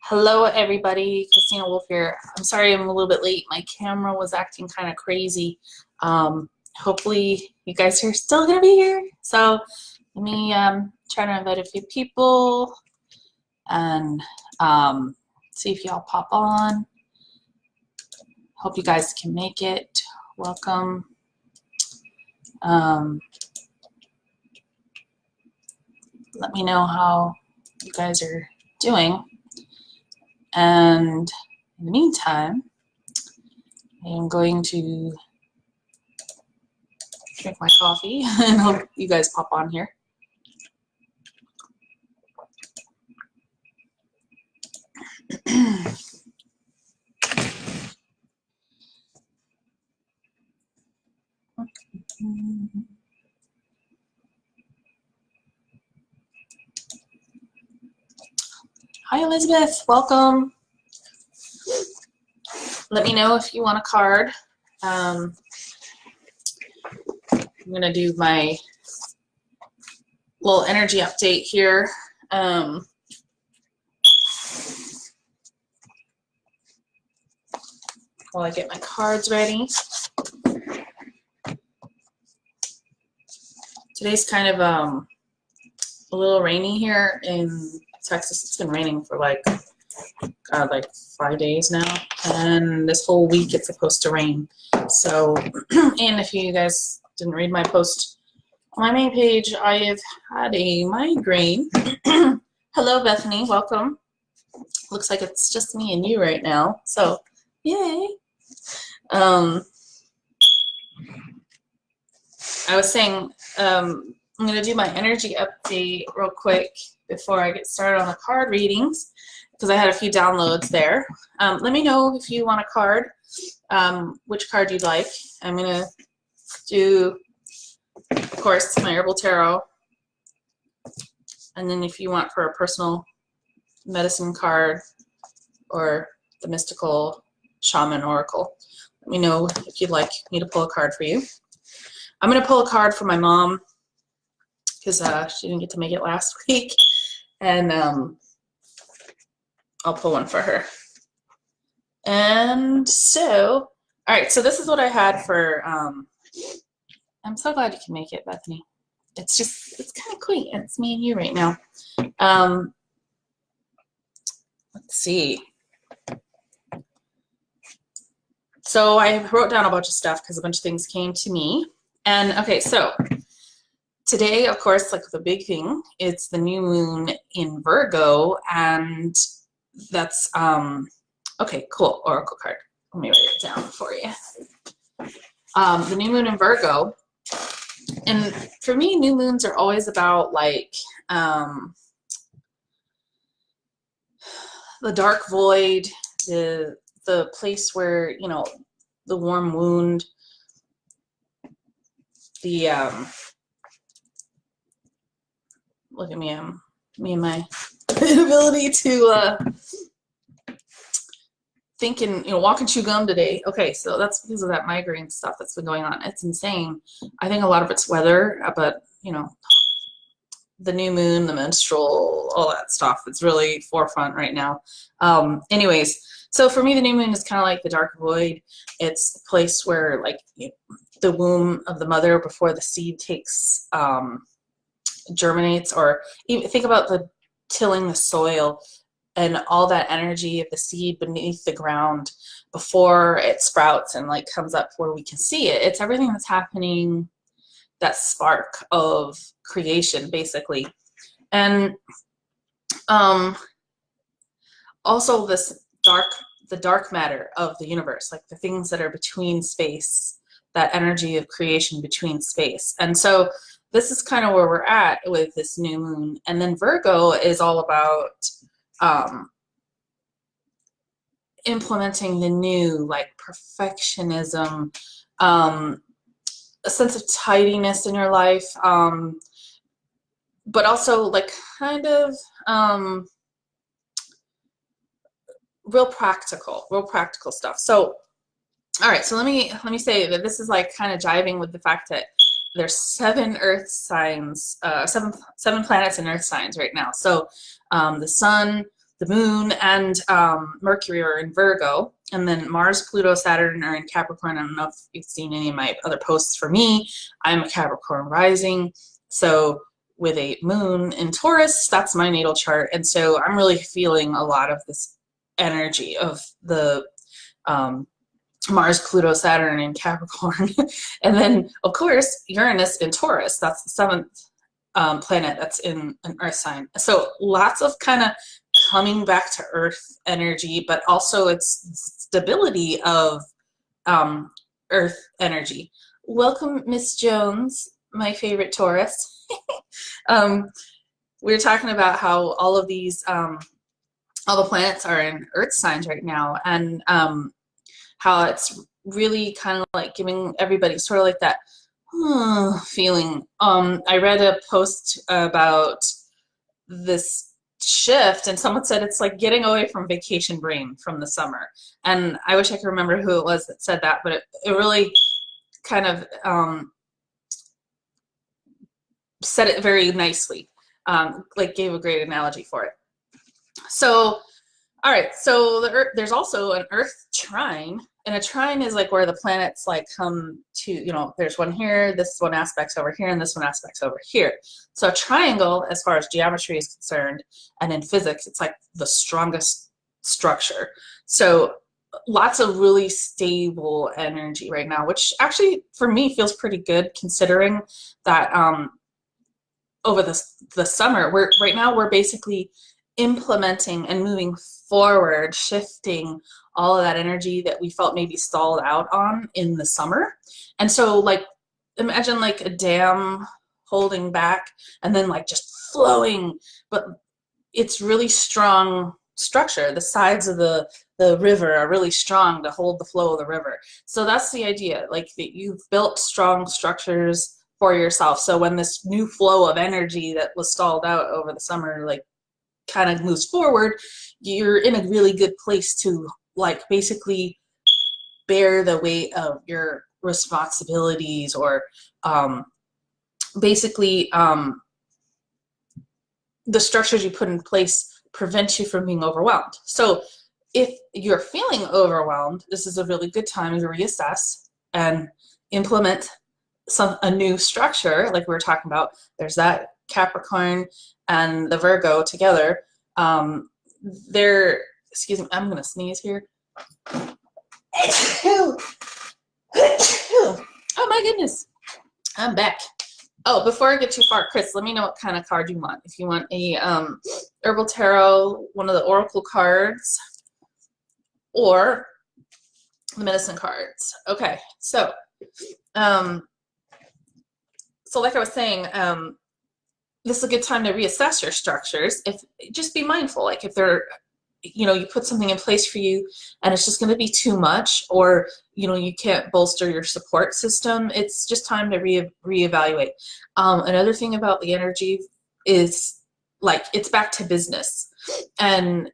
Hello, everybody. Christina Wolf here. I'm sorry I'm a little bit late. My camera was acting kind of crazy. Hopefully, you guys are still going to be here. So, let me try to invite a few people and see if y'all pop on. Hope you guys can make it. Welcome. Let me know how you guys are doing. And in the meantime, I am going to drink my coffee and hope you guys pop on here. Hi, Elizabeth. Welcome. Let me know if you want a card. I'm going to do my little energy update here. While I get my cards ready. Today's kind of a little rainy here in Texas. It's been raining for like 5 days now, and this whole week it's supposed to rain. So, and if you guys didn't read my post on my main page, I have had a migraine. Hello, Bethany. Welcome. Looks like it's just me and you right now. So, yay. I was saying I'm going to do my energy update real quick before I get started on the card readings, because I had a few downloads there. Let me know if you want a card, which card you'd like. I'm going to do, of course, my Herbal Tarot. And then if you want for a personal medicine card or the Mystical Shaman Oracle, let me know if you'd like me to pull a card for you. I'm going to pull a card for my mom because she didn't get to make it last week. And I'll pull one for her. And so, all right, so this is what I had for, I'm so glad you can make it, Bethany. It's kind of quaint. It's me and you right now. Let's see. So I wrote down a bunch of stuff because a bunch of things came to me. And okay, so today, of course, like the big thing, it's the new moon in Virgo, and that's, okay, cool, Oracle card. Let me write it down for you. The new moon in Virgo, and for me, new moons are always about like the dark void, the place where, you know, the warm wound, the look at me, me and my inability to think and, you know, walk and chew gum today. Okay, so that's because of that migraine stuff that's been going on. It's insane. I think a lot of it's weather, but you know, the new moon, the menstrual, all that stuff, it's really forefront right now. Anyways, so for me, the new moon is kind of like the dark void. It's the place where, like, the womb of the mother before the seed takes germinates, or even think about the tilling the soil and all that energy of the seed beneath the ground before it sprouts and like comes up where we can see it. It's everything that's happening, that spark of creation, basically. And also this the dark matter of the universe, like the things that are between space, that energy of creation between space. And so this is kind of where we're at with this new moon. And then Virgo is all about implementing the new, like perfectionism, a sense of tidiness in your life, but also like kind of real practical stuff. So, all right, so let me say that this is like kind of jiving with the fact that there's 7 earth signs, seven planets in earth signs right now. So the sun, the moon and Mercury are in Virgo, and then Mars, Pluto, Saturn are in Capricorn. I don't know if you've seen any of my other posts. For me, I'm a Capricorn rising, so with a moon in Taurus, that's my natal chart, and so I'm really feeling a lot of this energy of the Mars, Pluto, Saturn in Capricorn. And then, of course, Uranus in Taurus. That's the seventh planet that's in an earth sign. So lots of kind of coming back to earth energy, but also its stability of earth energy. Welcome, Miss Jones, my favorite Taurus. We were talking about how all of these, all the planets are in earth signs right now, and how it's really kind of like giving everybody sort of like that feeling. I read a post about this shift, and someone said it's like getting away from vacation brain from the summer. And I wish I could remember who it was that said that, but it really kind of said it very nicely, like gave a great analogy for it. So, all right, so there's also an Earth trine, and a trine is like where the planets like come to, you know, there's one here, this one aspect's over here, and this one aspect's over here. So a triangle, as far as geometry is concerned, and in physics, it's like the strongest structure. So lots of really stable energy right now, which actually for me feels pretty good, considering that over the summer, right now we're basically implementing and moving forward, shifting all of that energy that we felt maybe stalled out on in the summer. And so like imagine like a dam holding back and then like just flowing, but it's really strong structure. The sides of the river are really strong to hold the flow of the river. So that's the idea, like that you've built strong structures for yourself. So when this new flow of energy that was stalled out over the summer like kind of moves forward, you're in a really good place to like basically bear the weight of your responsibilities, or basically the structures you put in place prevent you from being overwhelmed. So if you're feeling overwhelmed, this is a really good time to reassess and implement a new structure. Like we were talking about, there's that Capricorn and the Virgo together. Excuse me, I'm gonna sneeze here. Oh my goodness, I'm back. Oh, before I get too far, Chris, let me know what kind of card you want. If you want a Herbal Tarot, one of the Oracle cards, or the medicine cards. Okay, so like I was saying, this is a good time to reassess your structures. Just be mindful, like if they're, you know, you put something in place for you and it's just going to be too much, or you know, you can't bolster your support system, it's just time to reevaluate. Another thing about the energy is like it's back to business, and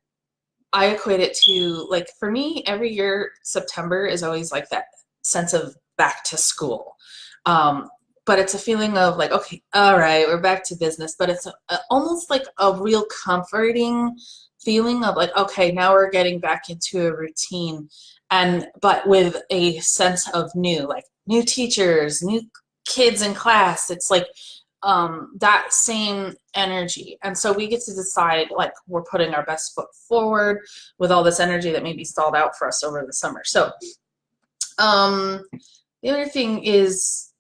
I equate it to, like, for me, every year September is always like that sense of back to school. But it's a feeling of like, okay, all right, we're back to business. But it's almost like a real comforting feeling of like, okay, now we're getting back into a routine, but with a sense of new, like new teachers, new kids in class. It's like that same energy. And so we get to decide, like, we're putting our best foot forward with all this energy that maybe stalled out for us over the summer. So the other thing is,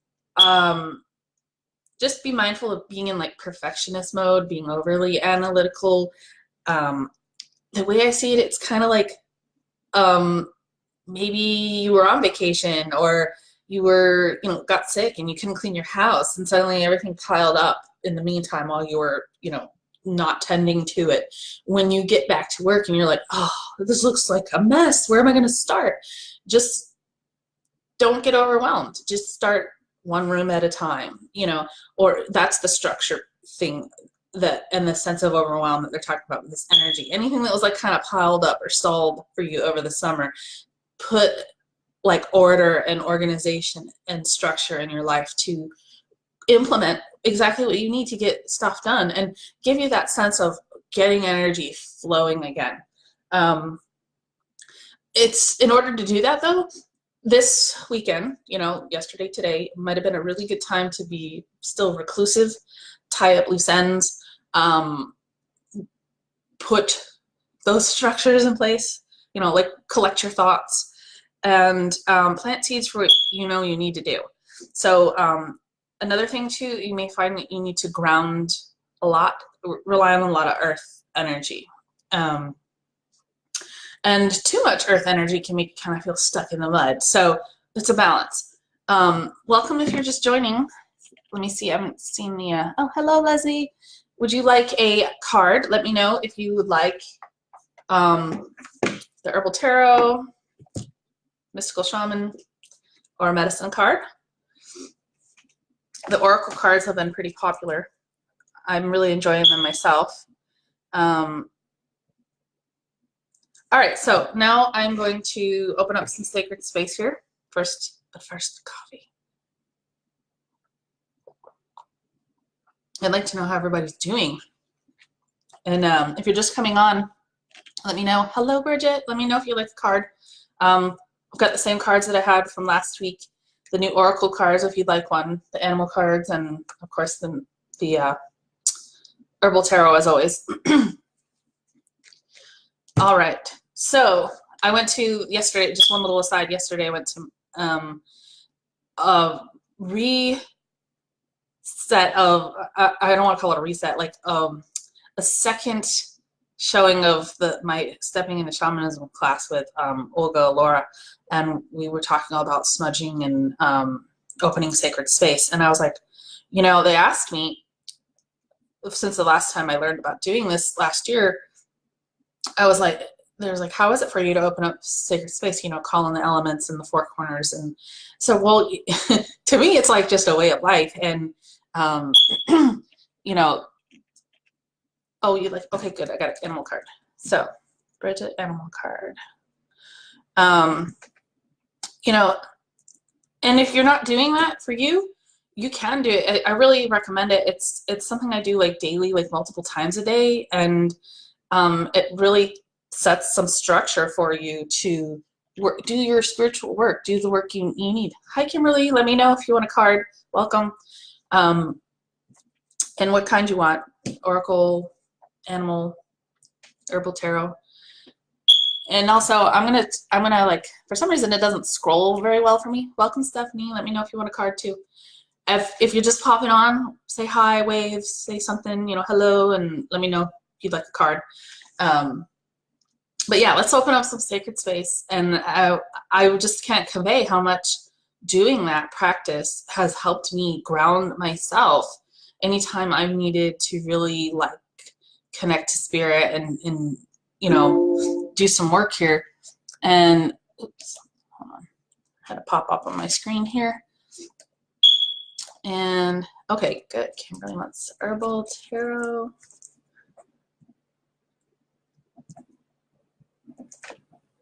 just be mindful of being in like perfectionist mode, being overly analytical. The way I see it, it's kind of like maybe you were on vacation, or you were, you know, got sick and you couldn't clean your house, and suddenly everything piled up in the meantime while you were, you know, not tending to it. When you get back to work and you're like, oh, this looks like a mess, where am I going to start? Just don't get overwhelmed. Just start one room at a time, you know, or that's the structure thing, that, and the sense of overwhelm that they're talking about with this energy. Anything that was like kind of piled up or stalled for you over the summer, put like order and organization and structure in your life to implement exactly what you need to get stuff done, and give you that sense of getting energy flowing again. It's in order to do that though, this weekend, you know, yesterday, today, might have been a really good time to be still reclusive, tie up loose ends, put those structures in place, you know, like collect your thoughts and plant seeds for what you know you need to do. So another thing too, you may find that you need to ground a lot, rely on a lot of earth energy. And too much earth energy can make you kind of feel stuck in the mud. So it's a balance. Welcome if you're just joining. Let me see, I haven't seen the, oh, hello, Leslie. Would you like a card? Let me know if you would like the Herbal Tarot, Mystical Shaman, or a Medicine card. The Oracle cards have been pretty popular. I'm really enjoying them myself. All right, so now I'm going to open up some sacred space here. But first, coffee. I'd like to know how everybody's doing. And if you're just coming on, let me know. Hello, Bridget. Let me know if you like the card. I've got the same cards that I had from last week. The new Oracle cards, if you'd like one. The Animal cards, and of course the Herbal Tarot, as always. All right. So I went to yesterday. Just one little aside. Yesterday I went to a reset of. I don't want to call it a reset. Like a second showing of my stepping into shamanism class with Olga, Laura, and we were talking all about smudging and opening sacred space. And I was like, you know, they asked me since the last time I learned about doing this last year. I was like, there's like, how is it for you to open up sacred space? You know, call in the elements in the four corners. And so, well, to me, it's like just a way of life. And you know. Oh, you like, okay, good. I got an animal card. So, Bridget, animal card. You know, and if you're not doing that for you, you can do it. I really recommend it. It's something I do like daily, like multiple times a day. And it really sets some structure for you to do your spiritual work, do the work you need. Hi, Kimberly. Let me know if you want a card. Welcome. And what kind you want. Oracle, Animal, Herbal Tarot. And also I'm gonna like, for some reason it doesn't scroll very well for me. Welcome, Stephanie. Let me know if you want a card too. If you're just popping on, say hi, wave, say something, you know, hello, and let me know if you'd like a card. But yeah, let's open up some sacred space. And I just can't convey how much doing that practice has helped me ground myself anytime I've needed to really like connect to spirit and you know, do some work here. And oops, hold on, I had to pop up on my screen here. And okay, good. Kimberly wants Herbal Tarot.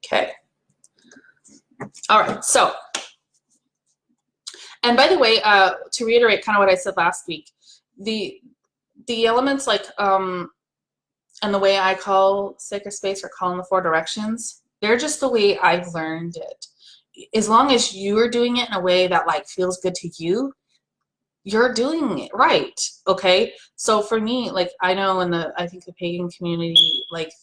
Okay. All right. So, and by the way, to reiterate kind of what I said last week, the elements like and the way I call sacred space or call in the four directions, they're just the way I've learned it. As long as you're doing it in a way that like feels good to you, you're doing it right. Okay. So for me, like I know in I think the pagan community, like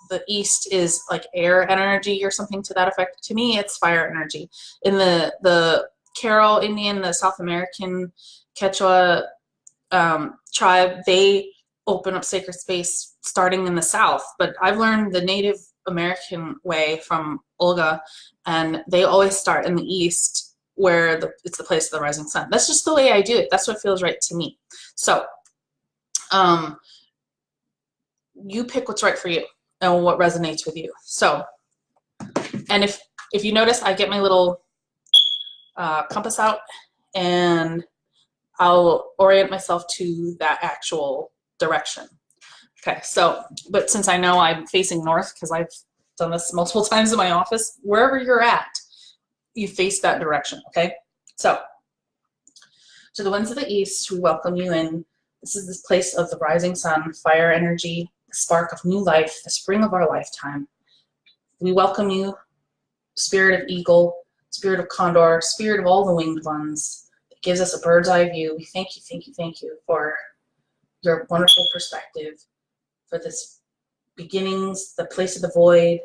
the East is like air energy or something to that effect. To me, it's fire energy. In the Carol Indian, the South American Quechua tribe, they open up sacred space starting in the South, but I've learned the Native American way from Olga, and they always start in the East where it's the place of the rising sun. That's just the way I do it. That's what feels right to me. So you pick what's right for you and what resonates with you. So, and if you notice, I get my little compass out and I'll orient myself to that actual direction. Okay, so, but since I know I'm facing north, because I've done this multiple times in my office, wherever you're at, you face that direction, okay? So, to the winds of the east, we welcome you in. This is this place of the rising sun, fire energy, the spark of new life, the spring of our lifetime. We welcome you, spirit of eagle, spirit of condor, spirit of all the winged ones, that gives us a bird's eye view. We thank you, thank you, thank you for your wonderful perspective, for this beginnings, the place of the void,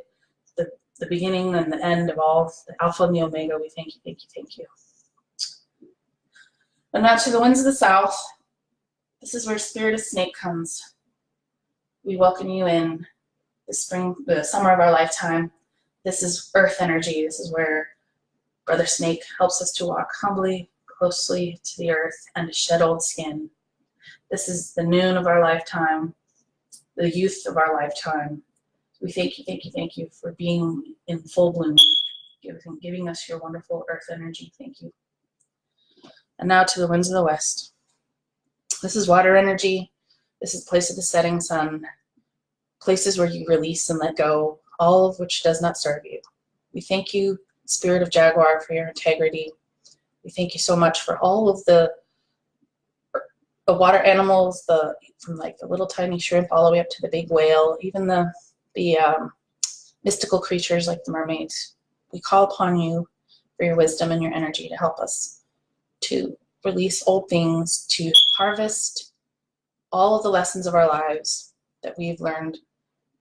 the beginning and the end of all, the Alpha and the Omega. We thank you, thank you, thank you. And now to the winds of the south. This is where Spirit of Snake comes. We welcome you in the spring, the summer of our lifetime. This is earth energy. This is where Brother Snake helps us to walk humbly, closely to the earth and to shed old skin. This is the noon of our lifetime, the youth of our lifetime. We thank you, thank you, thank you for being in full bloom, giving us your wonderful earth energy. Thank you. And now to the winds of the west. This is water energy. This is the place of the setting sun, places where you release and let go, all of which does not serve you. We thank you, Spirit of Jaguar, for your integrity. We thank you so much for all of the water animals, from like the little tiny shrimp all the way up to the big whale, even the mystical creatures like the mermaids. We call upon you for your wisdom and your energy to help us to release old things, to harvest all of the lessons of our lives that we've learned.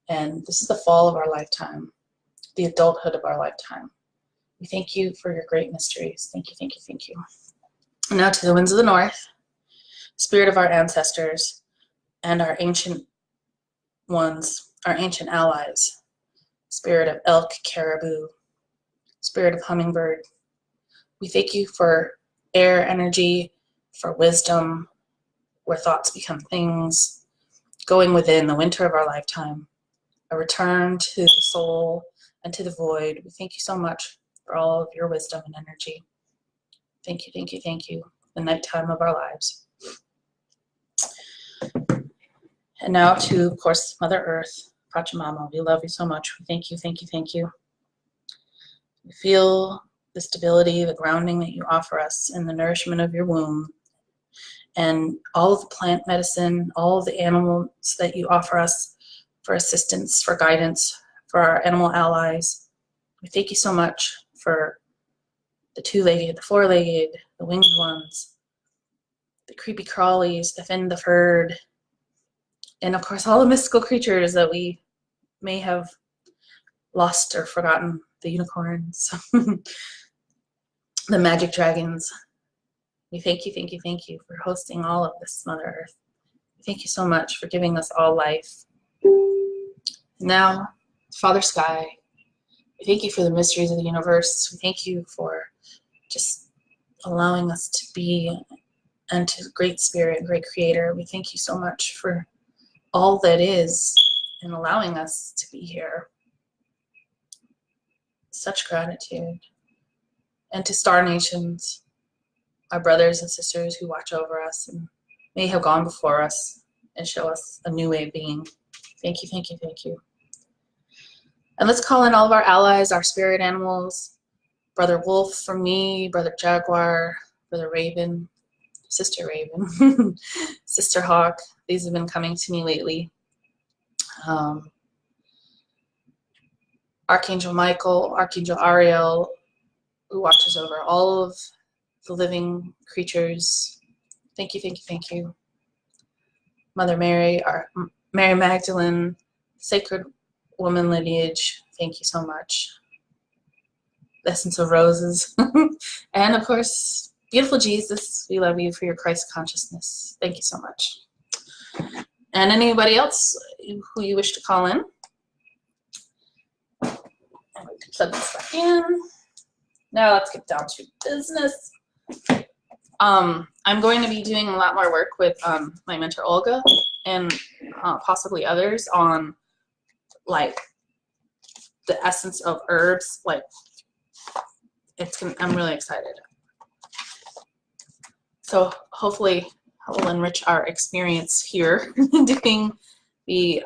And this is the fall of our lifetime, the adulthood of our lifetime. We thank you for your great mysteries. Thank you, thank you, thank you. And now to the winds of the north, spirit of our ancestors and our ancient ones, our ancient allies, spirit of elk, caribou, spirit of hummingbird. We thank you for air energy, for wisdom, where thoughts become things, going within the winter of our lifetime, a return to the soul and to the void. We thank you so much for all of your wisdom and energy. Thank you, thank you, thank you. The nighttime of our lives. And now to, of course, Mother Earth, Pachamama. We love you so much. We thank you, thank you, thank you. We feel the stability, the grounding that you offer us in the nourishment of your womb, and all of the plant medicine, all of the animals that you offer us for assistance, for guidance, for our animal allies. We thank you so much for the two-legged, the four-legged, the winged ones, the creepy crawlies, the fin, the furred, and of course all the mystical creatures that we may have lost or forgotten, the unicorns, the magic dragons. We thank you, thank you, thank you for hosting all of this, Mother Earth. Thank you so much for giving us all life. Now, Father Sky, we thank you for the mysteries of the universe. We thank you for just allowing us to be, and to Great Spirit, Great Creator. We thank you so much for all that is and allowing us to be here. Such gratitude. And to Star Nations, our brothers and sisters who watch over us and may have gone before us and show us a new way of being. Thank you, thank you, thank you. And let's call in all of our allies, our spirit animals, Brother Wolf for me, Brother Jaguar, Brother Raven, Sister Raven, Sister Hawk. These have been coming to me lately. Archangel Michael, Archangel Ariel, who watches over all of the living creatures. Thank you, thank you, thank you. Mother Mary, our Mary Magdalene, Sacred Woman lineage, thank you so much. Essence of Roses. And of course, beautiful Jesus, we love you for your Christ consciousness. Thank you so much. And anybody else who you wish to call in? And we can plug this back in. Now let's get down to business. I'm going to be doing a lot more work with my mentor Olga and possibly others on like the essence of herbs. Like I'm really excited. So hopefully it will enrich our experience here doing the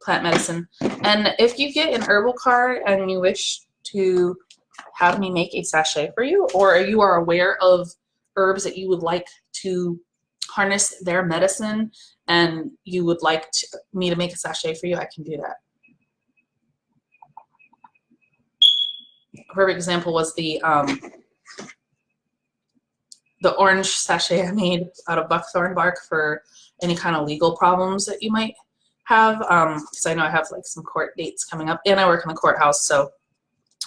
plant medicine. And if you get an herbal card and you wish to have me make a sachet for you, or you are aware of herbs that you would like to harness their medicine and you would like me to make a sachet for you, I can do that. A perfect example was the orange sachet I made out of buckthorn bark for any kind of legal problems that you might have, because I know I have like some court dates coming up, and I work in the courthouse, so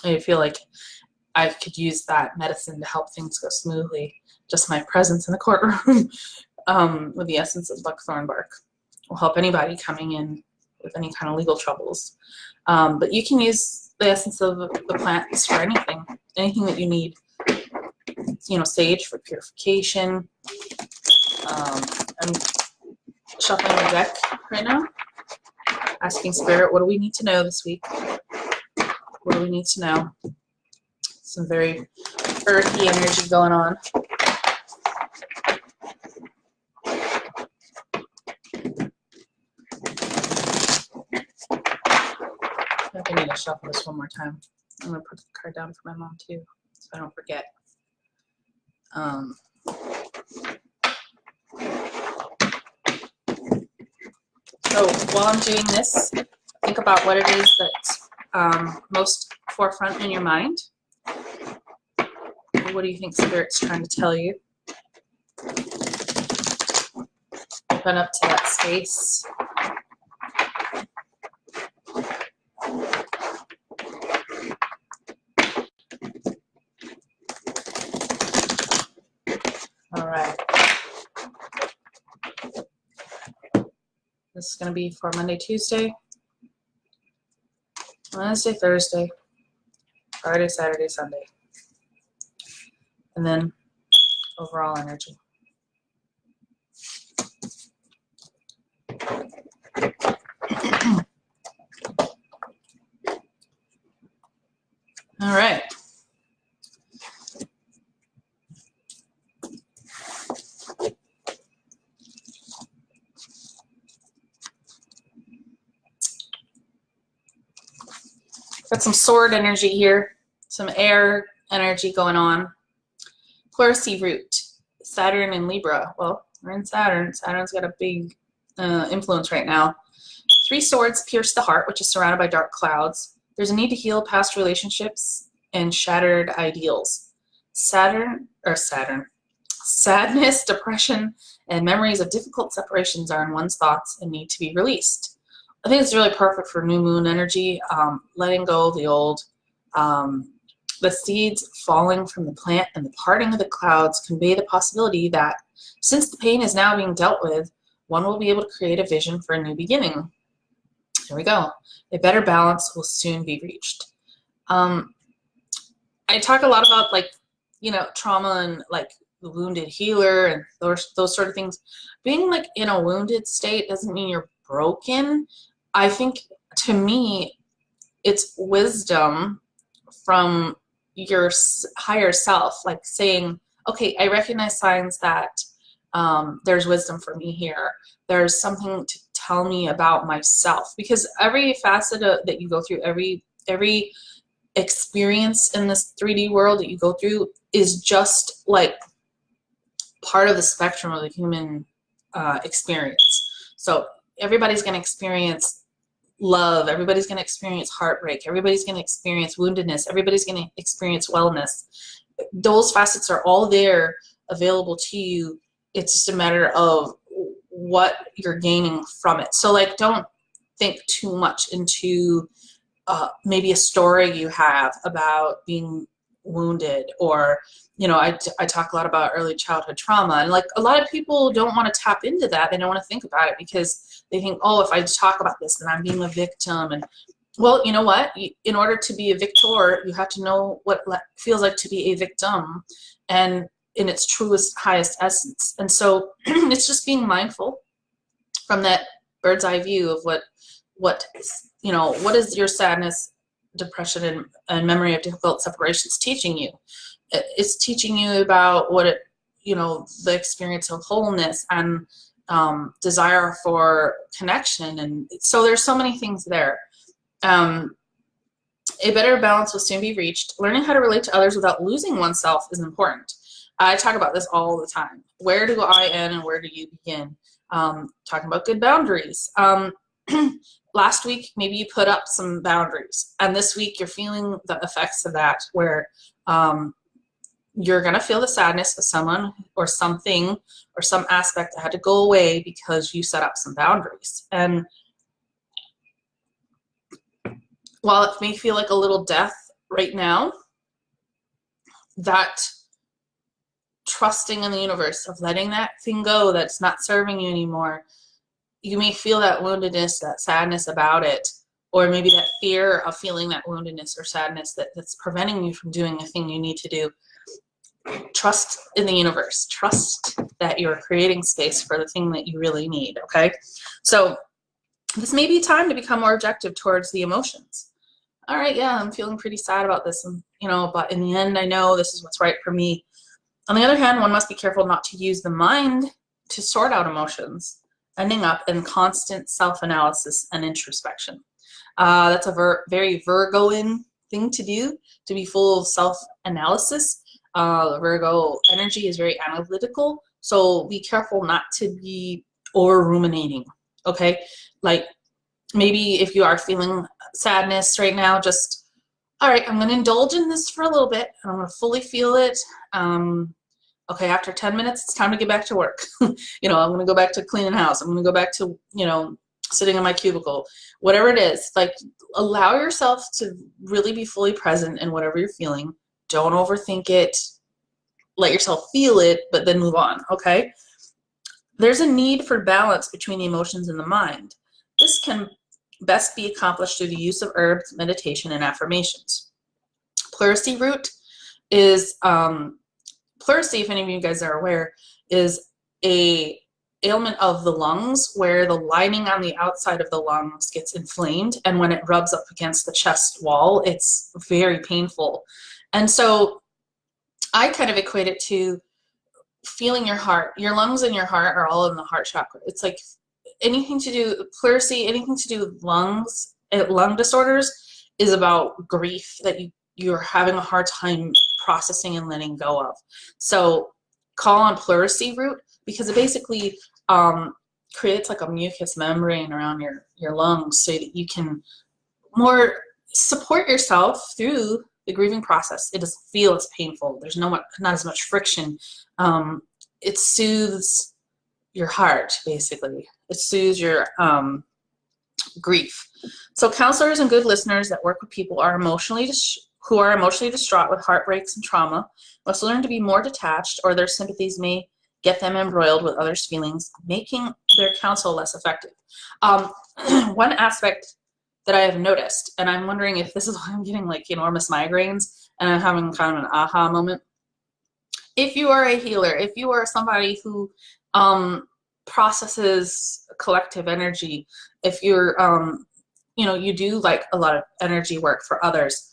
I feel like I could use that medicine to help things go smoothly. Just my presence in the courtroom with the essence of buckthorn bark will help anybody coming in with any kind of legal troubles. But you can use the essence of the plants for anything that you need. You know, sage for purification. I'm shuffling the deck right now, asking Spirit, what do we need to know this week? What do we need to know? Some very earthy energy going on. I think I need to shuffle this one more time. I'm going to put the card down for my mom too, so I don't forget. So while I'm doing this, think about what it is that's most forefront in your mind. What do you think Spirit's trying to tell you? Open up to that space. All right. This is going to be for Monday, Tuesday, Wednesday, Thursday, Friday, Saturday, Sunday. And then overall energy. All right. Got some sword energy here, some air energy going on. Pleurisy root, Saturn and Libra. Well, we're in Saturn. Saturn's got a big influence right now. 3 swords pierce the heart, which is surrounded by dark clouds. There's a need to heal past relationships and shattered ideals. Sadness, depression, and memories of difficult separations are in one's thoughts and need to be released. I think it's really perfect for new moon energy, letting go of the old. The seeds falling from the plant and the parting of the clouds convey the possibility that since the pain is now being dealt with, one will be able to create a vision for a new beginning. Here we go. A better balance will soon be reached. I talk a lot about, like, you know, trauma and like the wounded healer and those sort of things. Being like in a wounded state doesn't mean you're broken. I think, to me, it's wisdom from your higher self, like saying, okay, I recognize signs that there's wisdom for me here. There's something to tell me about myself, because every facet that you go through, every experience in this 3D world that you go through is just like part of the spectrum of the human experience. So everybody's going to experience love, everybody's going to experience heartbreak, everybody's going to experience woundedness, everybody's going to experience wellness. Those facets are all there, available to you. It's just a matter of what you're gaining from it. So, like, don't think too much into maybe a story you have about being wounded, or, you know, I talk a lot about early childhood trauma, and like a lot of people don't want to tap into that. They don't want to think about it because they think, oh, if I talk about this, then I'm being a victim. And well, you know what? In order to be a victor, you have to know what it feels like to be a victim, and in its truest, highest essence. And so it's just being mindful from that bird's eye view of what you know, what is your sadness, depression, and memory of difficult separations teaching you? It's teaching you about what it, you know, the experience of wholeness and desire for connection. And so there's so many things there. A better balance will soon be reached. Learning how to relate to others without losing oneself is important. I talk about this all the time. Where do I end and where do you begin? Talking about good boundaries. Last week, maybe you put up some boundaries, and this week you're feeling the effects of that, where you're going to feel the sadness of someone or something or some aspect that had to go away because you set up some boundaries. And while it may feel like a little death right now, that trusting in the universe of letting that thing go that's not serving you anymore, you may feel that woundedness, that sadness about it, or maybe that fear of feeling that woundedness or sadness that's preventing you from doing the thing you need to do. Trust in the universe. Trust that you're creating space for the thing that you really need, okay? So this may be time to become more objective towards the emotions. All right, yeah, I'm feeling pretty sad about this, and, you know, but in the end, I know this is what's right for me. On the other hand, one must be careful not to use the mind to sort out emotions, ending up in constant self-analysis and introspection. That's a very Virgoan thing to do, to be full of self-analysis. Virgo energy is very analytical, so be careful not to be over ruminating, okay? Like, maybe if you are feeling sadness right now, just, all right, I'm going to indulge in this for a little bit, and I'm going to fully feel it. Okay, after 10 minutes, it's time to get back to work. You know, I'm going to go back to cleaning the house. I'm going to go back to, you know, sitting in my cubicle. Whatever it is, like, allow yourself to really be fully present in whatever you're feeling. Don't overthink it. Let yourself feel it, but then move on, okay? There's a need for balance between the emotions and the mind. This can best be accomplished through the use of herbs, meditation, and affirmations. Pleurisy root is, pleurisy, if any of you guys are aware, is a ailment of the lungs where the lining on the outside of the lungs gets inflamed, and when it rubs up against the chest wall, it's very painful. And so I kind of equate it to feeling your heart. Your lungs and your heart are all in the heart chakra. It's like anything to do, pleurisy, anything to do with lungs, lung disorders is about grief that you're having a hard time processing and letting go of. So call on pleurisy root, because it basically creates like a mucous membrane around your lungs so that you can more support yourself through the grieving process. It doesn't feel as painful. There's not as much friction. It soothes your heart, basically. It soothes your grief. So counselors and good listeners that work with people who are emotionally distraught with heartbreaks and trauma must learn to be more detached, or their sympathies may get them embroiled with others' feelings, making their counsel less effective. One aspect that I have noticed, and I'm wondering if this is why I'm getting like enormous migraines and I'm having kind of an aha moment. If you are a healer, if you are somebody who processes collective energy, if you're, you know, you do like a lot of energy work for others,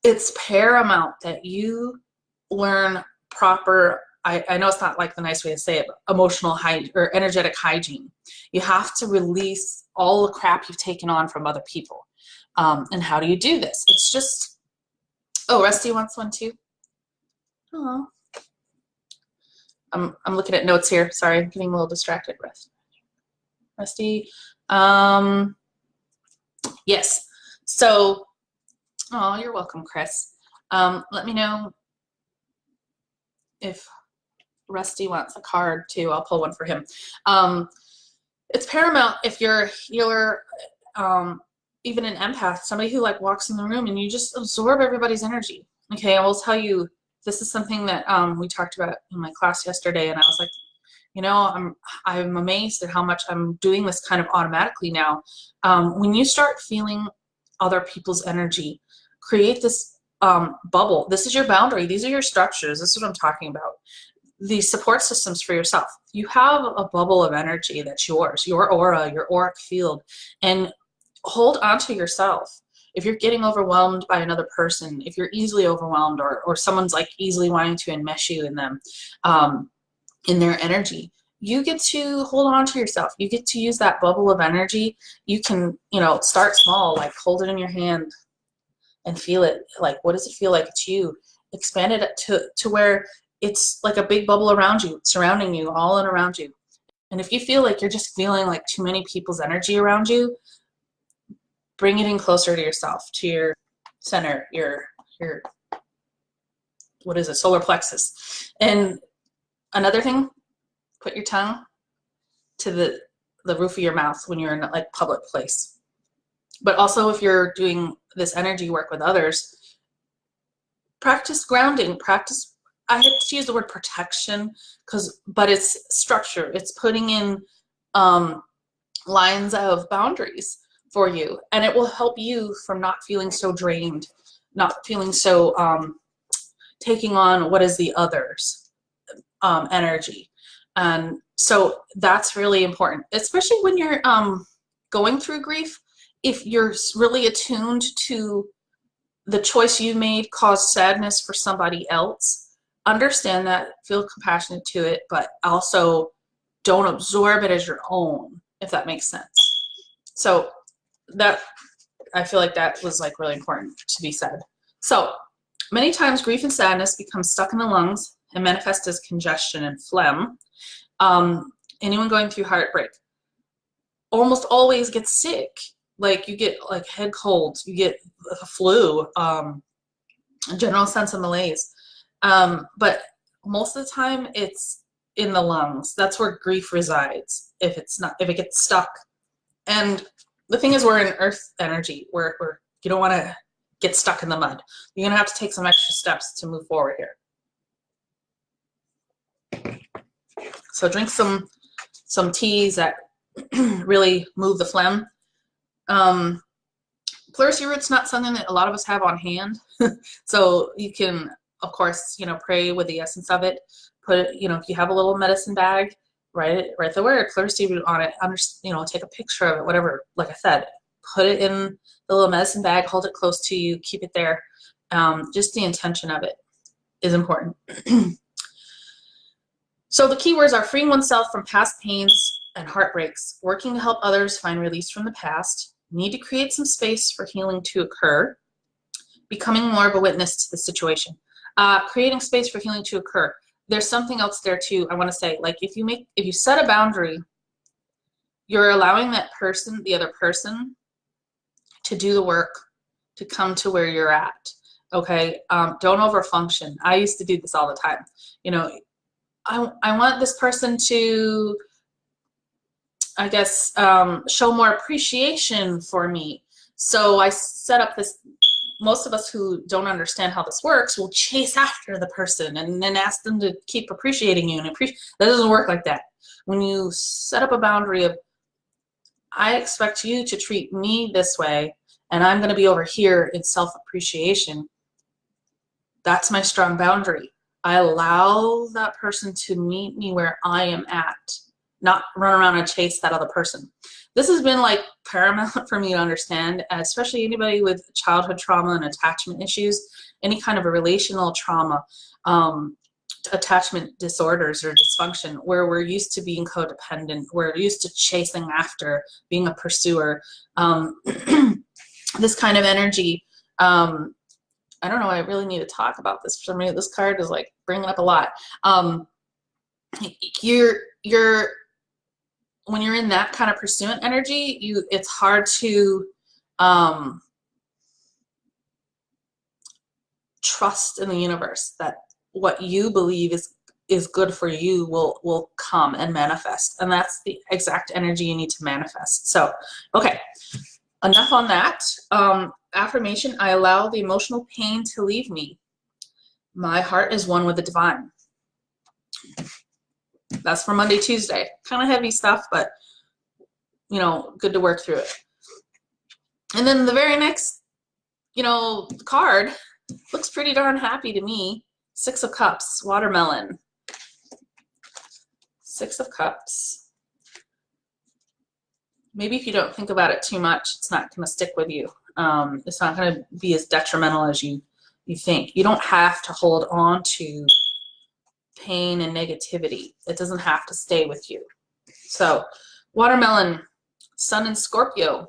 it's paramount that you learn proper, I know it's not like the nice way to say it, but emotional hygiene or energetic hygiene. You have to release all the crap you've taken on from other people. And how do you do this? It's just, oh, Rusty wants one too. Oh, I'm looking at notes here. Sorry, I'm getting a little distracted. Rusty. Yes. So, oh, you're welcome, Chris. Let me know if Rusty wants a card too. I'll pull one for him. It's paramount if you're a healer, even an empath, somebody who like walks in the room and you just absorb everybody's energy. Okay, I will tell you, this is something that we talked about in my class yesterday, and I was like, you know, I'm amazed at how much I'm doing this kind of automatically now. When you start feeling other people's energy, create this bubble. This is your boundary. These are your structures. This is what I'm talking about. The support systems for yourself. You have a bubble of energy that's yours, your aura, your auric field, and hold on to yourself. If you're getting overwhelmed by another person, if you're easily overwhelmed, or someone's like easily wanting to enmesh you in them, in their energy, you get to hold on to yourself. You get to use that bubble of energy. You can, you know, start small, like hold it in your hand and feel it. Like, what does it feel like? It's you. Expand it to where it's like a big bubble around you, surrounding you, all and around you. And if you feel like you're just feeling like too many people's energy around you, bring it in closer to yourself, to your center, your what is it, solar plexus. And another thing, put your tongue to the roof of your mouth when you're in a like public place. But also if you're doing this energy work with others, practice grounding, practice, I have to use the word protection, but it's structure. It's putting in lines of boundaries for you, and it will help you from not feeling so drained, not feeling so taking on what is the other's energy. And so that's really important, especially when you're going through grief. If you're really attuned to the choice you made caused sadness for somebody else, understand that, feel compassionate to it, but also don't absorb it as your own, if that makes sense. So that, I feel like that was like really important to be said. So many times grief and sadness become stuck in the lungs and manifest as congestion and phlegm. Anyone going through heartbreak almost always gets sick. Like you get like head colds, you get a flu, a general sense of malaise. But most of the time it's in the lungs. That's where grief resides if it gets stuck. And the thing is, we're in earth energy where you don't want to get stuck in the mud. You're going to have to take some extra steps to move forward here. So drink some teas that really move the phlegm. Pleurisy root's not something that a lot of us have on hand. So you can, of course, pray with the essence of it. Put it, if you have a little medicine bag, write the word pleurisy root on it. Take a picture of it, whatever. Like I said, put it in the little medicine bag, hold it close to you, keep it there. Just the intention of it is important. So the key words are freeing oneself from past pains and heartbreaks, working to help others find release from the past, need to create some space for healing to occur, becoming more of a witness to the situation. Creating space for healing to occur. There's something else there too. I want to say, like if you set a boundary, you're allowing that person, the other person, to do the work, to come to where you're at. Okay, don't overfunction. I used to do this all the time. I want this person to, I guess, show more appreciation for me. So I set up this, most of us who don't understand how this works will chase after the person and then ask them to keep appreciating you. And that doesn't work like that. When you set up a boundary of, I expect you to treat me this way, and I'm going to be over here in self-appreciation, that's my strong boundary. I allow that person to meet me where I am at, not run around and chase that other person. This has been like paramount for me to understand, especially anybody with childhood trauma and attachment issues, any kind of a relational trauma, attachment disorders or dysfunction, where we're used to being codependent, we're used to chasing after, being a pursuer. This kind of energy, I don't know, I really need to talk about this. For me, this card is like bringing up a lot. When you're in that kind of pursuant energy, it's hard to trust in the universe that what you believe is good for you will come and manifest. And that's the exact energy you need to manifest. So, okay, enough on that. Affirmation, I allow the emotional pain to leave me. My heart is one with the divine. That's for Monday, Tuesday. Kind of heavy stuff, but good to work through it. And then the very next, card looks pretty darn happy to me. 6 of Cups, watermelon. 6 of Cups. Maybe if you don't think about it too much, it's not going to stick with you. It's not going to be as detrimental as you think. You don't have to hold on to pain and negativity. It doesn't have to stay with you. So, watermelon, sun in Scorpio.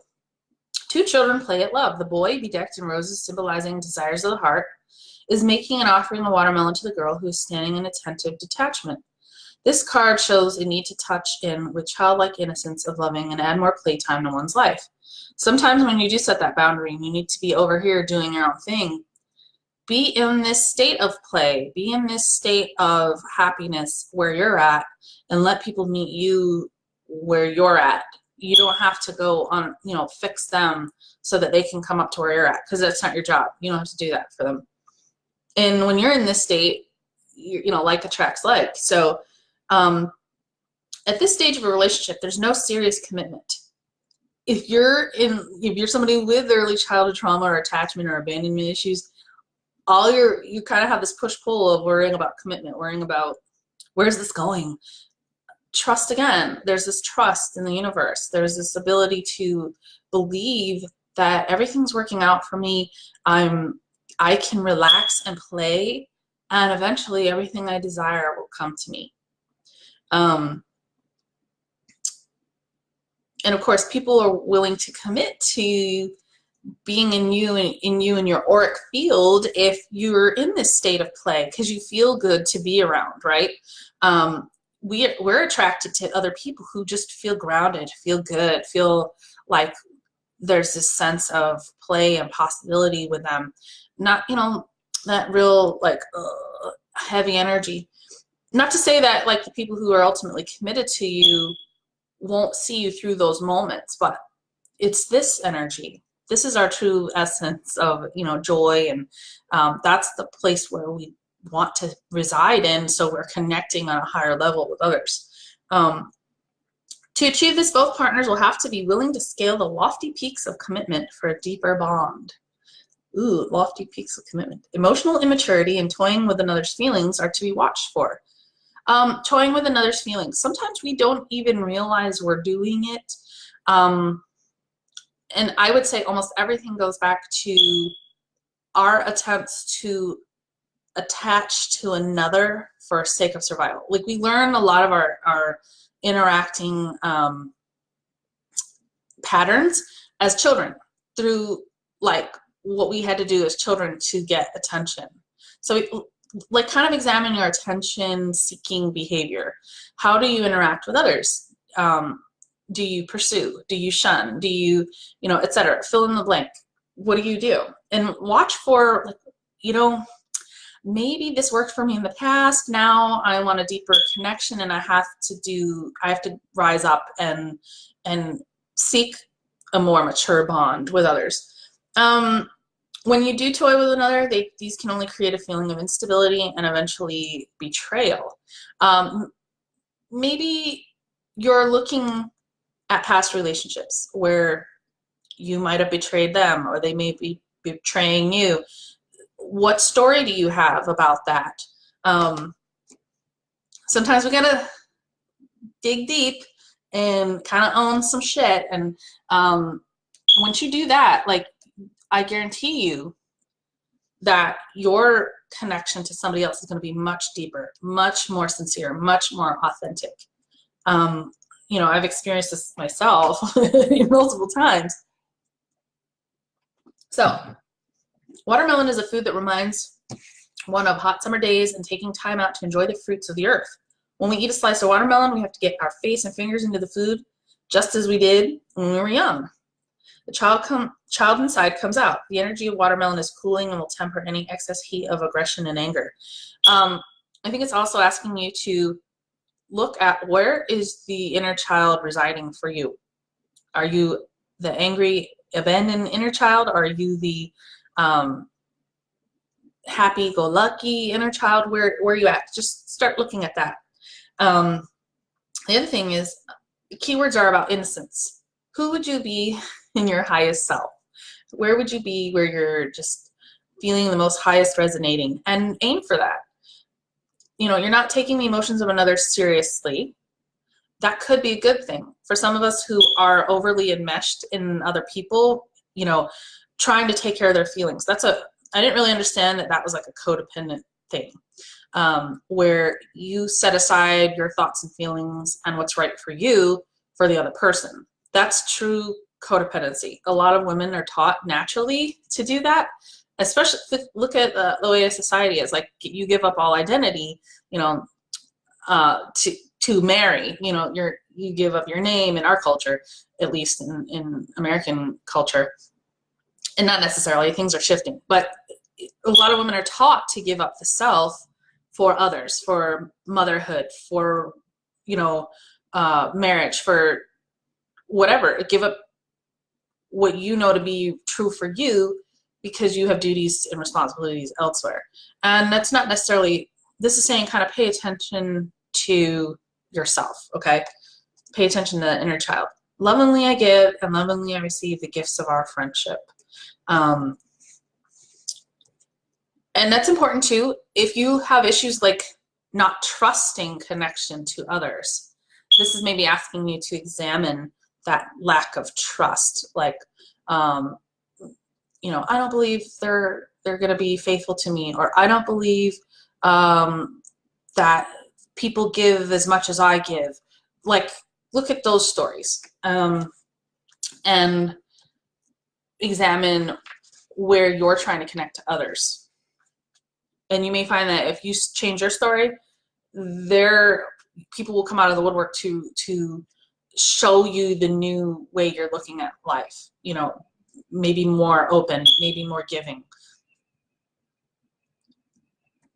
2 children play at love. The boy, bedecked in roses symbolizing desires of the heart, is making and offering a watermelon to the girl who is standing in attentive detachment. This card shows a need to touch in with childlike innocence of loving and add more playtime to one's life. Sometimes when you do set that boundary and you need to be over here doing your own thing, be in this state of play, be in this state of happiness where you're at, and let people meet you where you're at. You don't have to go on, fix them so that they can come up to where you're at, because that's not your job. You don't have to do that for them. And when you're in this state, like attracts like. So at this stage of a relationship, there's no serious commitment. If you're somebody with early childhood trauma or attachment or abandonment issues, you kind of have this push-pull of worrying about commitment, worrying about where's this going. Trust again. There's this trust in the universe. There's this ability to believe that everything's working out for me. I can relax and play, and eventually everything I desire will come to me. And of course, people are willing to commit to being in you in your auric field if you're in this state of play, because you feel good to be around, right? We're attracted to other people who just feel grounded, feel good, feel like there's this sense of play and possibility with them. Not, that real heavy energy. Not to say that the people who are ultimately committed to you won't see you through those moments, but it's this energy. This is our true essence of, joy, and that's the place where we want to reside in, so we're connecting on a higher level with others. To achieve this, both partners will have to be willing to scale the lofty peaks of commitment for a deeper bond. Ooh, lofty peaks of commitment. Emotional immaturity and toying with another's feelings are to be watched for. Toying with another's feelings. Sometimes we don't even realize we're doing it. And I would say almost everything goes back to our attempts to attach to another for sake of survival. We learn a lot of our interacting patterns as children through what we had to do as children to get attention. So kind of examine your attention-seeking behavior. How do you interact with others? Do you pursue? Do you shun? Do you, etc. Fill in the blank. What do you do? And watch for, maybe this worked for me in the past. Now I want a deeper connection, and I have to rise up and seek a more mature bond with others. When you do toy with another, these can only create a feeling of instability and eventually betrayal. Maybe you're looking at past relationships where you might have betrayed them, or they may be betraying you. What story do you have about that? Sometimes we gotta dig deep and kind of own some shit. And once you do that, I guarantee you that your connection to somebody else is going to be much deeper, much more sincere, much more authentic. I've experienced this myself multiple times. So, watermelon is a food that reminds one of hot summer days and taking time out to enjoy the fruits of the earth. When we eat a slice of watermelon, we have to get our face and fingers into the food, just as we did when we were young. The child inside comes out. The energy of watermelon is cooling and will temper any excess heat of aggression and anger. I think it's also asking you to look at, where is the inner child residing for you? Are you the angry, abandoned inner child? Or are you the happy-go-lucky inner child? Where are you at? Just start looking at that. The other thing is, keywords are about innocence. Who would you be in your highest self? Where would you be where you're just feeling the most highest resonating? And aim for that. You're not taking the emotions of another seriously. That could be a good thing. For some of us who are overly enmeshed in other people, trying to take care of their feelings. I didn't really understand that was like a codependent thing, where you set aside your thoughts and feelings and what's right for you for the other person. That's true codependency. A lot of women are taught naturally to do that, especially look at the way a society is. Like, you give up all identity, you know, to marry. You know, you give up your name in our culture, at least in American culture, and not necessarily, things are shifting, but a lot of women are taught to give up the self for others, for motherhood, for, you know, marriage, for whatever. Give up what you know to be true for you because you have duties and responsibilities elsewhere. And that's not necessarily, this is saying kind of pay attention to yourself, okay? Pay attention to the inner child. Lovingly I give, and lovingly I receive the gifts of our friendship. And that's important too. If you have issues like not trusting connection to others, this is maybe asking you to examine that lack of trust. Like, you know, I don't believe they're going to be faithful to me, or I don't believe that people give as much as I give. Like, look at those stories and examine where you're trying to connect to others. And you may find that if you change your story, people will come out of the woodwork to show you the new way you're looking at life. You know, maybe more open, maybe more giving.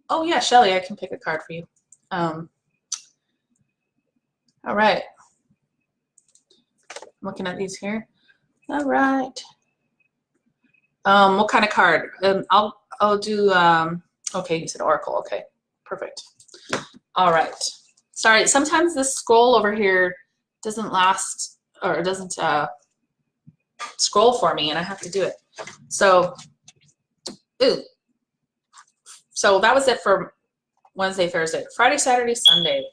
Oh yeah, Shelly, I can pick a card for you. All right. I'm looking at these here. All right. What kind of card? I'll do. Okay, you said Oracle. Okay, perfect. All right. Sorry, sometimes this scroll over here doesn't last, or doesn't scroll for me, and I have to do it. So, so that was it for Wednesday, Thursday. Friday, Saturday, Sunday.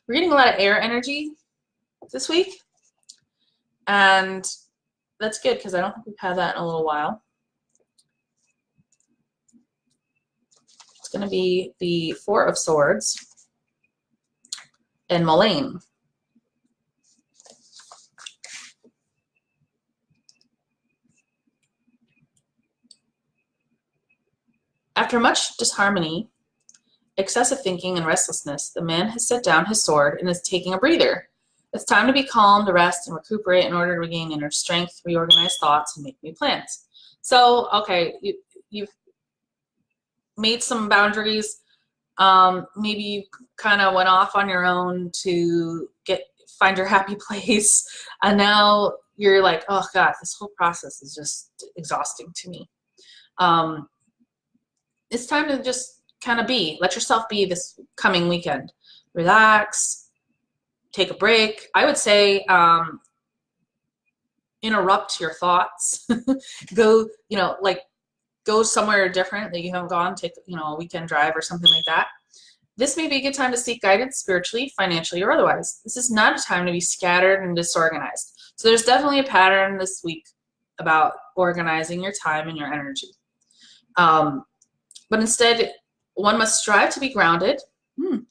We're getting a lot of air energy this week, and that's good because I don't think we've had that in a little while. It's going to be the Four of Swords and Mullane. After much disharmony, excessive thinking, and restlessness, the man has set down his sword and is taking a breather. It's time to be calm, to rest, and recuperate in order to regain inner strength, reorganize thoughts, and make new plans. So, okay, you've made some boundaries. Maybe you kind of went off on your own to find your happy place, and now you're like, oh God, this whole process is just exhausting to me. It's time to just kind of let yourself be this coming weekend. Relax, take a break. I would say interrupt your thoughts. Go, go somewhere different that you haven't gone. Take, a weekend drive or something like that. This may be a good time to seek guidance spiritually, financially, or otherwise. This is not a time to be scattered and disorganized. So there's definitely a pattern this week about organizing your time and your energy. But instead, one must strive to be grounded and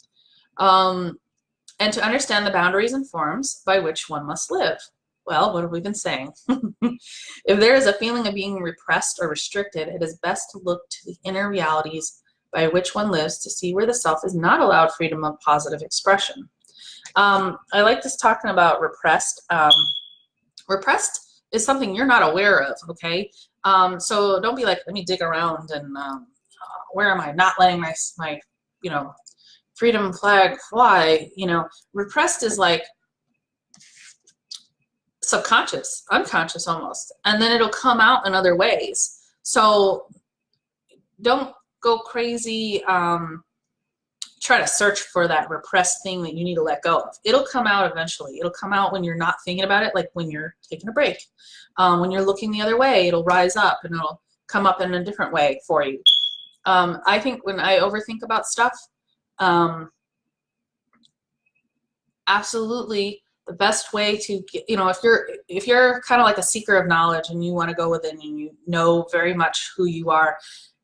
to understand the boundaries and forms by which one must live. Well, what have we been saying? If there is a feeling of being repressed or restricted, it is best to look to the inner realities by which one lives to see where the self is not allowed freedom of positive expression. I like this talking about repressed. Repressed is something you're not aware of, okay? So don't be like, let me dig around and where am I not letting my freedom flag fly? Repressed is like subconscious, unconscious almost, and then it'll come out in other ways. So don't go crazy try to search for that repressed thing that you need to let go of. It'll come out eventually. It'll come out when you're not thinking about it, like when you're taking a break. When you're looking the other way, it'll rise up and it'll come up in a different way for you. I think when I overthink about stuff, absolutely the best way to get, if you're kind of like a seeker of knowledge and you want to go within and you know very much who you are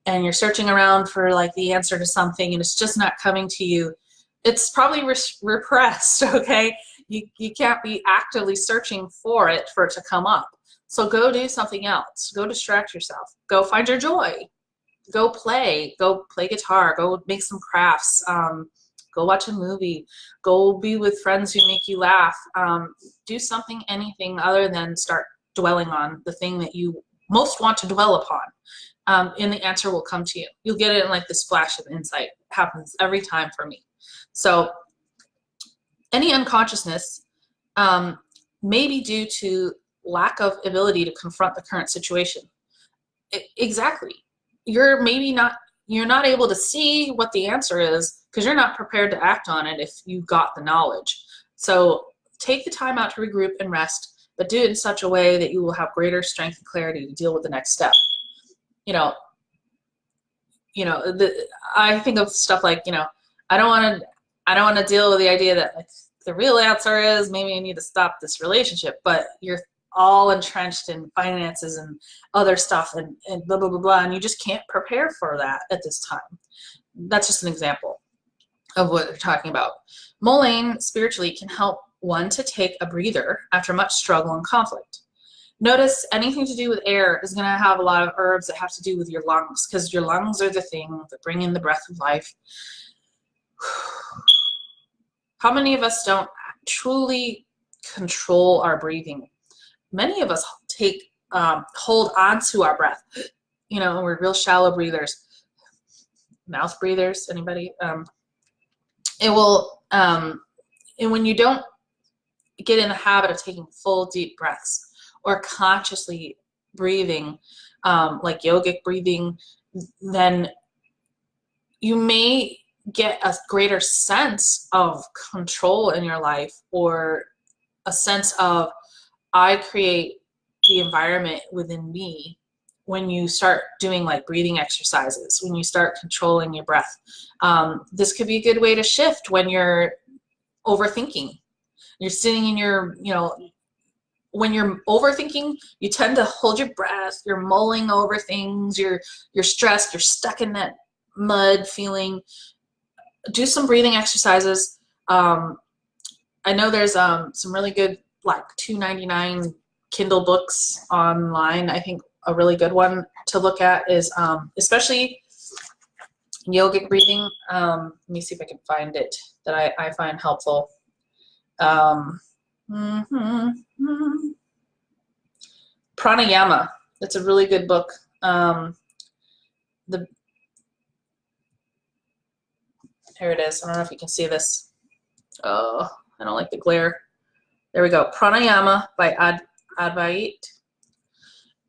and you're searching around for like the answer to something and it's just not coming to you, it's probably repressed, okay? You can't be actively searching for it to come up. So go do something else. Go distract yourself. Go find your joy. go play guitar, go make some crafts, go watch a movie, go be with friends who make you laugh, do something, anything other than start dwelling on the thing that you most want to dwell upon. And the answer will come to you. You'll get it in like this flash of insight. It happens every time for me. So any unconsciousness may be due to lack of ability to confront the current situation. Exactly. You're not able to see what the answer is because you're not prepared to act on it if you got the knowledge. So take the time out to regroup and rest, but do it in such a way that you will have greater strength and clarity to deal with the next step. I think of stuff like, I don't want to deal with the idea that like the real answer is maybe I need to stop this relationship, but you're all entrenched in finances and other stuff and blah, blah, blah, blah, and you just can't prepare for that at this time. That's just an example of what we're talking about. Mullein spiritually can help one to take a breather after much struggle and conflict. Notice anything to do with air is going to have a lot of herbs that have to do with your lungs, because your lungs are the thing that bring in the breath of life. How many of us don't truly control our breathing? Many of us hold on to our breath. We're real shallow breathers. Mouth breathers, anybody? And when you don't get in the habit of taking full deep breaths or consciously breathing, like yogic breathing, then you may get a greater sense of control in your life, or a sense of, I create the environment within me, when you start doing like breathing exercises, when you start controlling your breath. This could be a good way to shift when you're overthinking. You're sitting in your, when you're overthinking, you tend to hold your breath, you're mulling over things, you're stressed, you're stuck in that mud feeling. Do some breathing exercises. I know there's some really good like $2.99 Kindle books online. I think a really good one to look at is especially yogic breathing. Let me see if I can find it that I find helpful. Pranayama. That's a really good book. Here it is. I don't know if you can see this. Oh, I don't like the glare. There we go. Pranayama by Advait.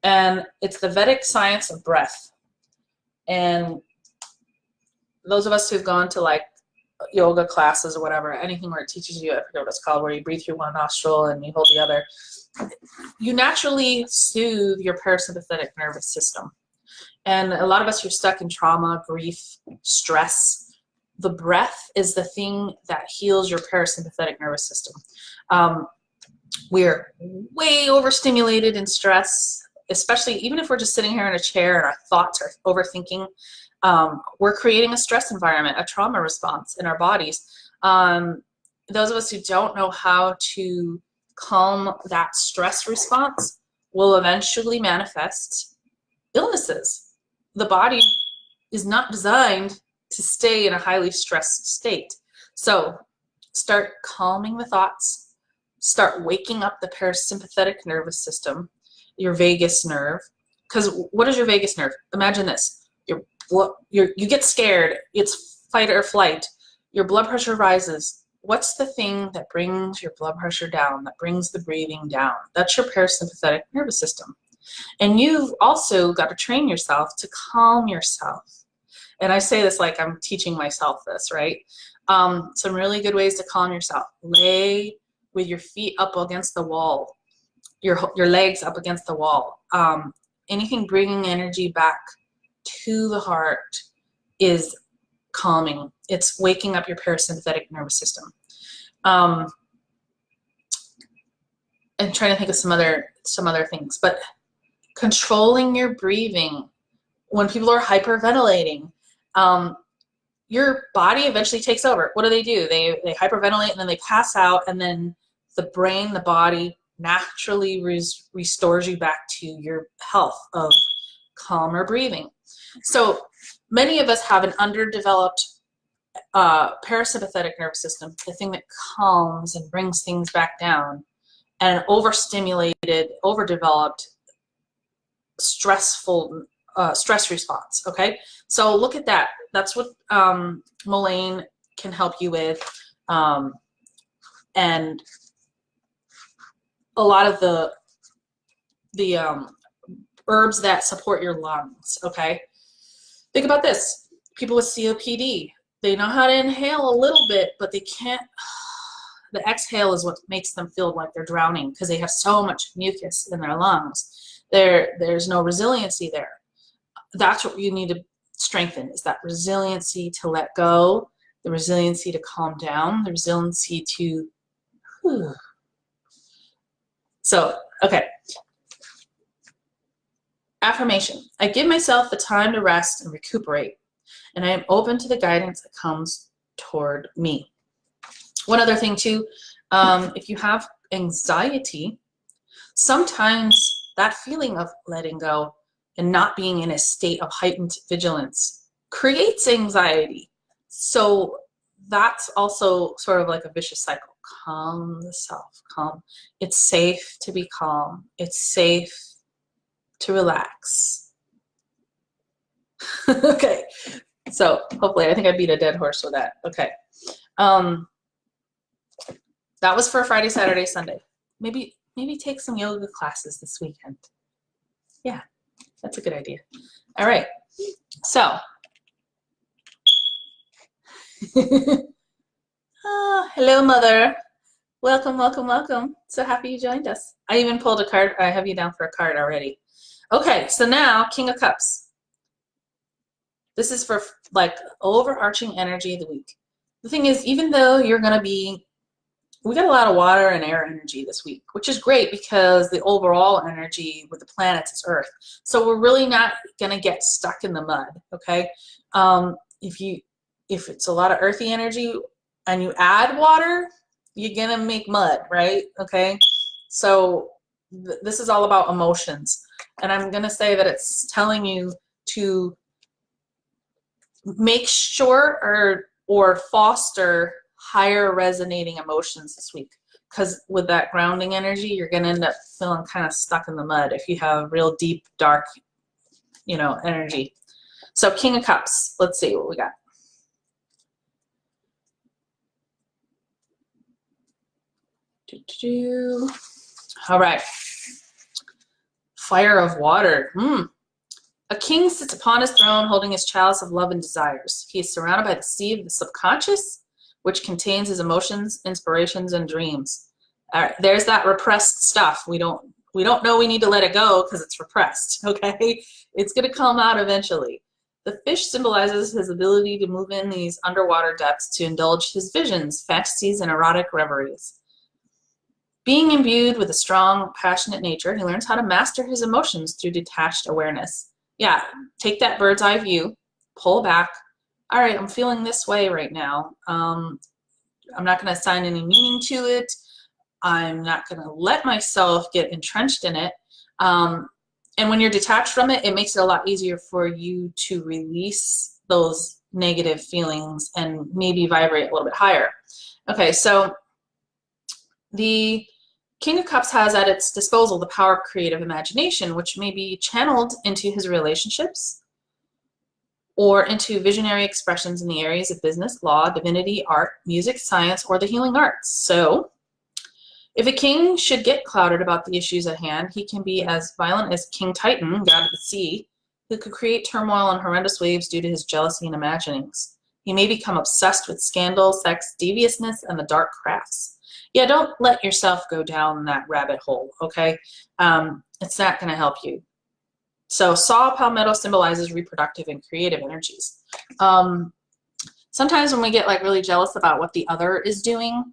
And it's the Vedic science of breath. And those of us who've gone to like yoga classes or whatever, anything where it teaches you, I forget what it's called, where you breathe through one nostril and you hold the other, you naturally soothe your parasympathetic nervous system. And a lot of us are stuck in trauma, grief, stress. The breath is the thing that heals your parasympathetic nervous system. We're way overstimulated in stress, especially even if we're just sitting here in a chair and our thoughts are overthinking. We're creating a stress environment, a trauma response in our bodies. Those of us who don't know how to calm that stress response will eventually manifest illnesses. The body is not designed to stay in a highly stressed state. So start calming the thoughts, start waking up the parasympathetic nervous system, your vagus nerve. Because what is your vagus nerve? Imagine this. You get scared, it's fight or flight, your blood pressure rises. What's the thing that brings your blood pressure down, that brings the breathing down? That's your parasympathetic nervous system. And you've also got to train yourself to calm yourself. And I say this like I'm teaching myself this, right? Some really good ways to calm yourself. Lay with your feet up against the wall, your legs up against the wall. Anything bringing energy back to the heart is calming. It's waking up your parasympathetic nervous system. And trying to think of some other things, but controlling your breathing. When people are hyperventilating, your body eventually takes over. What do? They hyperventilate and then they pass out, and then the brain, the body naturally restores you back to your health of calmer breathing. So Many of us have an underdeveloped parasympathetic nervous system, the thing that calms and brings things back down, and an overstimulated, overdeveloped, stressful stress response. Okay, so look at that. That's what Mullein can help you with, and a lot of the herbs that support your lungs. Okay, think about this. People with COPD, they know how to inhale a little bit, but they can't. The exhale is what makes them feel like they're drowning because they have so much mucus in their lungs. There's no resiliency there. That's what you need to strengthen, is that resiliency to let go, the resiliency to calm down, the resiliency to whew. So, okay. Affirmation. I give myself the time to rest and recuperate, and I am open to the guidance that comes toward me. One other thing too, if you have anxiety, sometimes that feeling of letting go and not being in a state of heightened vigilance creates anxiety. So that's also sort of like a vicious cycle. Calm the self, calm. It's safe to be calm. It's safe to relax. Okay, so hopefully, I think I beat a dead horse with that. Okay. That was for Friday, Saturday, Sunday. Maybe take some yoga classes this weekend. Yeah, that's a good idea. All right, so hello, Mother. Welcome, welcome, welcome. So happy you joined us. I even pulled a card. I have you down for a card already. Okay, so now King of Cups. This is for like overarching energy of the week. The thing is, even though you're going to be, we got a lot of water and air energy this week, which is great because the overall energy with the planets is Earth. So we're really not going to get stuck in the mud, okay? If it's a lot of earthy energy and you add water, you're going to make mud, right? Okay? So this is all about emotions. And I'm going to say that it's telling you to make sure or foster higher resonating emotions this week, because with that grounding energy, you're going to end up feeling kind of stuck in the mud if you have real deep, dark, energy. So King of Cups, let's see what we got. All right. Fire of water. A king sits upon his throne holding his chalice of love and desires. He is surrounded by the sea of the subconscious, which contains his emotions, inspirations, and dreams. All right, there's that repressed stuff. We don't know we need to let it go because it's repressed, okay? It's going to come out eventually. The fish symbolizes his ability to move in these underwater depths to indulge his visions, fantasies, and erotic reveries. Being imbued with a strong, passionate nature, he learns how to master his emotions through detached awareness. Yeah, take that bird's eye view, pull back. All right, I'm feeling this way right now. I'm not going to assign any meaning to it. I'm not going to let myself get entrenched in it. And when you're detached from it, it makes it a lot easier for you to release those negative feelings and maybe vibrate a little bit higher. Okay, so the King of Cups has at its disposal the power of creative imagination, which may be channeled into his relationships or into visionary expressions in the areas of business, law, divinity, art, music, science, or the healing arts. So if a king should get clouded about the issues at hand, he can be as violent as King Titan, god of the sea, who could create turmoil and horrendous waves due to his jealousy and imaginings. He may become obsessed with scandal, sex, deviousness, and the dark crafts. Yeah, don't let yourself go down that rabbit hole, okay? It's not going to help you. So saw palmetto symbolizes reproductive and creative energies. Sometimes when we get like really jealous about what the other is doing,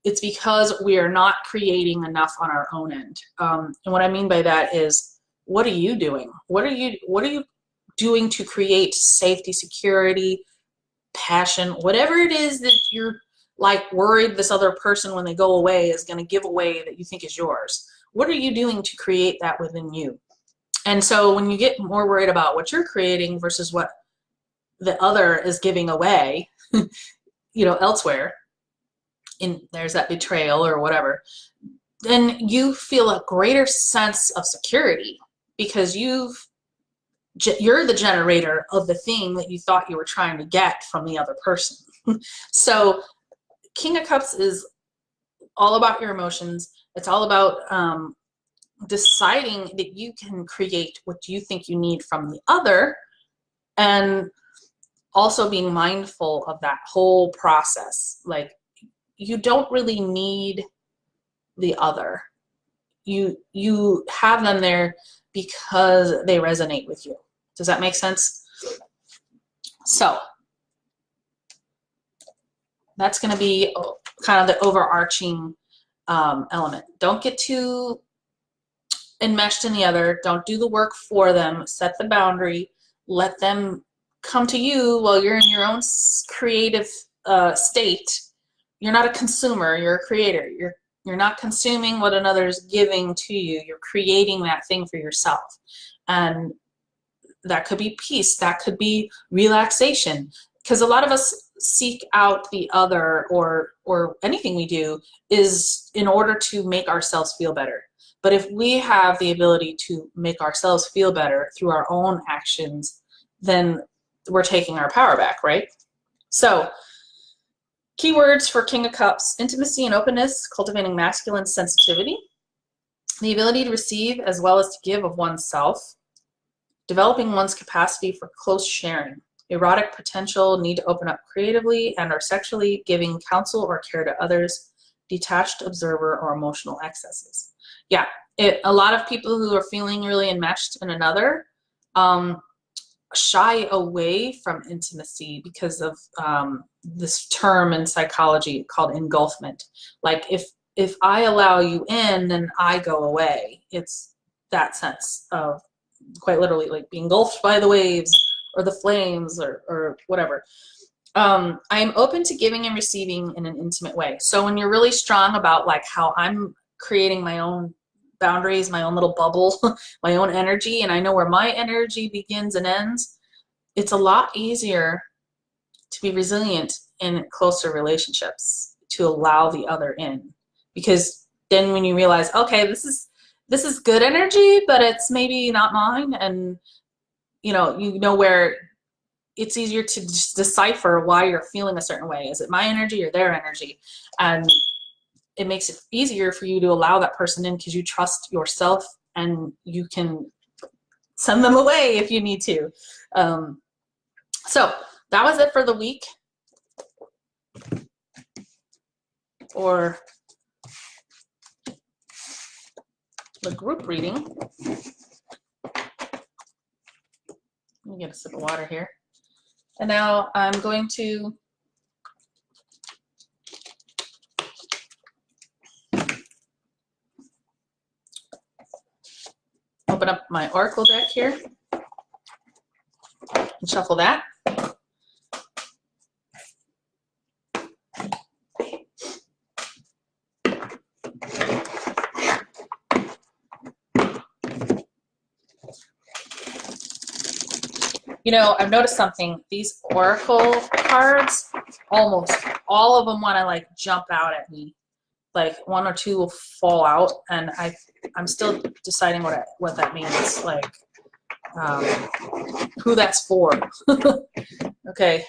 it's because we are not creating enough on our own end. And what I mean by that is, what are you doing? What are you doing to create safety, security, passion, whatever it is that you're like worried this other person when they go away is going to give away that you think is yours? What are you doing to create that within you? And so when you get more worried about what you're creating versus what the other is giving away, you know, elsewhere, and there's that betrayal or whatever, then you feel a greater sense of security because you're the generator of the thing that you thought you were trying to get from the other person. So King of Cups is all about your emotions. It's all about deciding that you can create what you think you need from the other, and also being mindful of that whole process. Like, you don't really need the other. You have them there because they resonate with you. Does that make sense? So that's going to be kind of the overarching element. Don't get too enmeshed in the other. Don't do the work for them. Set the boundary. Let them come to you while you're in your own creative state. You're not a consumer. You're a creator. You're not consuming what another's giving to you. You're creating that thing for yourself. And that could be peace. That could be relaxation. Because a lot of us seek out the other, or anything we do is in order to make ourselves feel better. But if we have the ability to make ourselves feel better through our own actions, then we're taking our power back, right? So, keywords for King of Cups: intimacy and openness, cultivating masculine sensitivity, the ability to receive as well as to give of oneself, developing one's capacity for close sharing, erotic potential, need to open up creatively and or sexually, giving counsel or care to others, detached observer or emotional excesses. Yeah, a lot of people who are feeling really enmeshed in another shy away from intimacy because of this term in psychology called engulfment. Like, if I allow you in, then I go away. It's that sense of quite literally like being engulfed by the waves or the flames or whatever. I am open to giving and receiving in an intimate way. So when you're really strong about like how I'm creating my own boundaries, my own little bubble, my own energy, and I know where my energy begins and ends, it's a lot easier to be resilient in closer relationships, to allow the other in. Because then when you realize, okay, this is good energy, but it's maybe not mine, and you know where it's easier to just decipher why you're feeling a certain way. Is it my energy or their energy? And it makes it easier for you to allow that person in because you trust yourself, and you can send them away if you need to. So that was it for the week, or the group reading. Let me get a sip of water here. And now I'm going to open up my Oracle deck here and shuffle that. You know, I've noticed something. These Oracle cards, almost all of them want to like jump out at me. Like one or two will fall out, and I'm still deciding what that means. Like who that's for. Okay.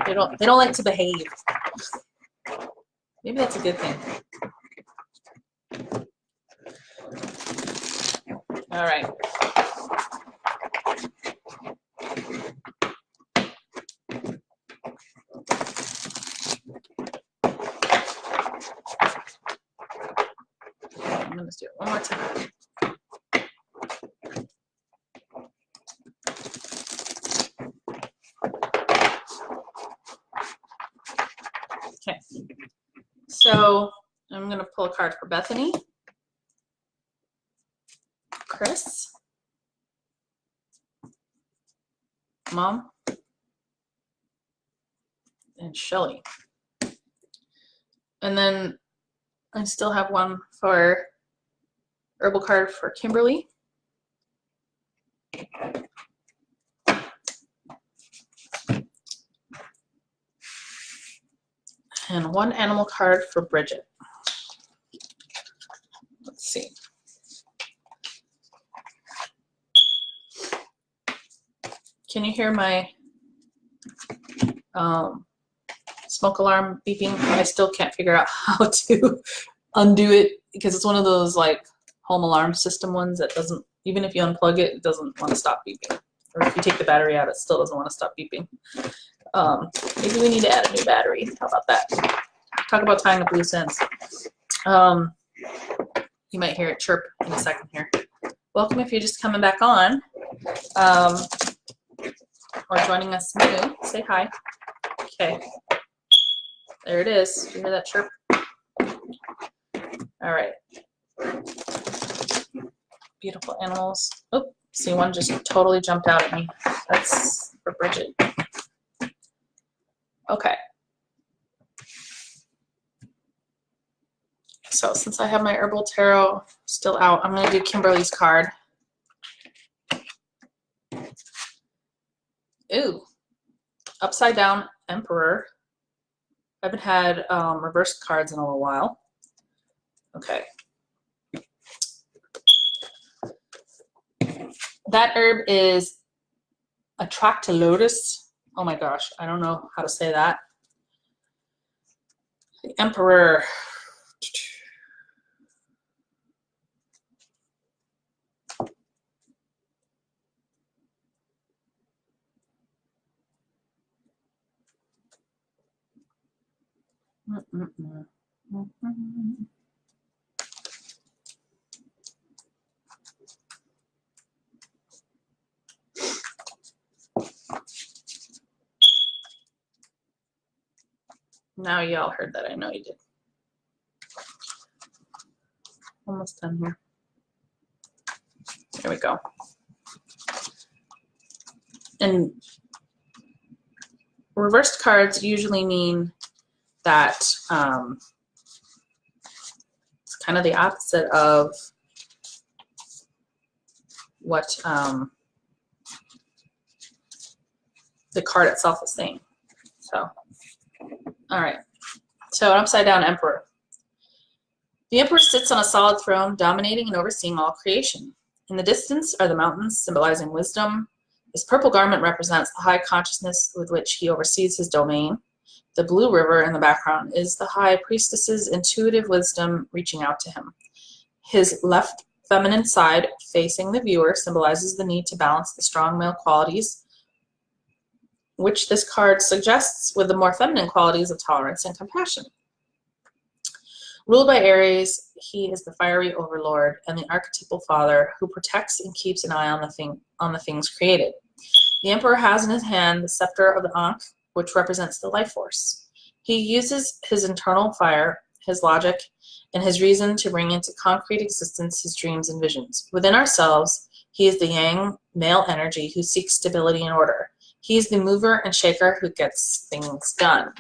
They don't like to behave. Maybe that's a good thing. All right. I'm going to do it one more time. Okay. So I'm going to pull a card for Bethany, Chris, Mom, and Shelly. And then I still have one for herbal card for Kimberly, And one animal card for Bridget. Let's see. Can you hear my smoke alarm beeping? I still can't figure out how to undo it because it's one of those like home alarm system ones that doesn't, even if you unplug it, it doesn't want to stop beeping. Or if you take the battery out, it still doesn't want to stop beeping. Maybe we need to add a new battery. How about that? Talk about tying up loose ends. You might hear it chirp in a second here. Welcome if you're just coming back on or joining us new. Say hi. Okay. There it is. Do you hear that chirp? All right. Beautiful animals. Oh, see, one just totally jumped out at me. That's for Bridget. Okay. So since I have my Herbal Tarot still out, I'm going to do Kimberly's card. Ooh, upside down Emperor. I haven't had reversed cards in a little while. Okay. That herb is Atractylodes. Oh my gosh, I don't know how to say that. The Emperor. Now y'all heard that. I know you did. Almost done here. There we go. And reversed cards usually mean that it's kind of the opposite of what the card itself is saying. So, all right. So, an upside down Emperor. The Emperor sits on a solid throne, dominating and overseeing all creation. In the distance are the mountains, symbolizing wisdom. His purple garment represents the high consciousness with which he oversees his domain. The blue river in the background is the high priestess's intuitive wisdom reaching out to him. His left feminine side, facing the viewer, symbolizes the need to balance the strong male qualities, which this card suggests, with the more feminine qualities of tolerance and compassion. Ruled by Aries, he is the fiery overlord and the archetypal father who protects and keeps an eye on the things created. The Emperor has in his hand the scepter of the Ankh, which represents the life force. He uses his internal fire, his logic, and his reason to bring into concrete existence his dreams and visions. Within ourselves, he is the yang male energy who seeks stability and order. He is the mover and shaker who gets things done.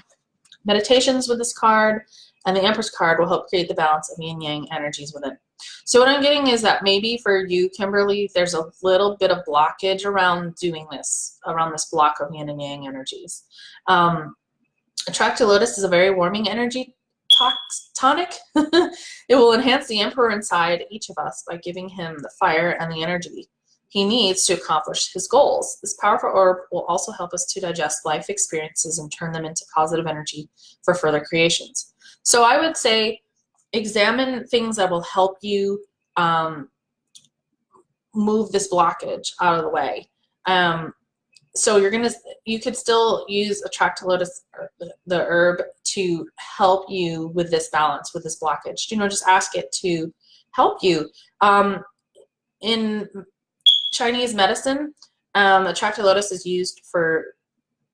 Meditations with this card and the Empress card will help create the balance of yin-yang energies within. So what I'm getting is that maybe for you, Kimberly, there's a little bit of blockage around doing this, around this block of yin and yang energies. Atractylodes is a very warming energy tonic. It will enhance the Emperor inside each of us by giving him the fire and the energy he needs to accomplish his goals. This powerful orb will also help us to digest life experiences and turn them into positive energy for further creations. So I would say examine things that will help you move this blockage out of the way. So you could still use Atractylodes, the herb, to help you with this balance, with this blockage. You know, just ask it to help you. In Chinese medicine, Atractylodes is used for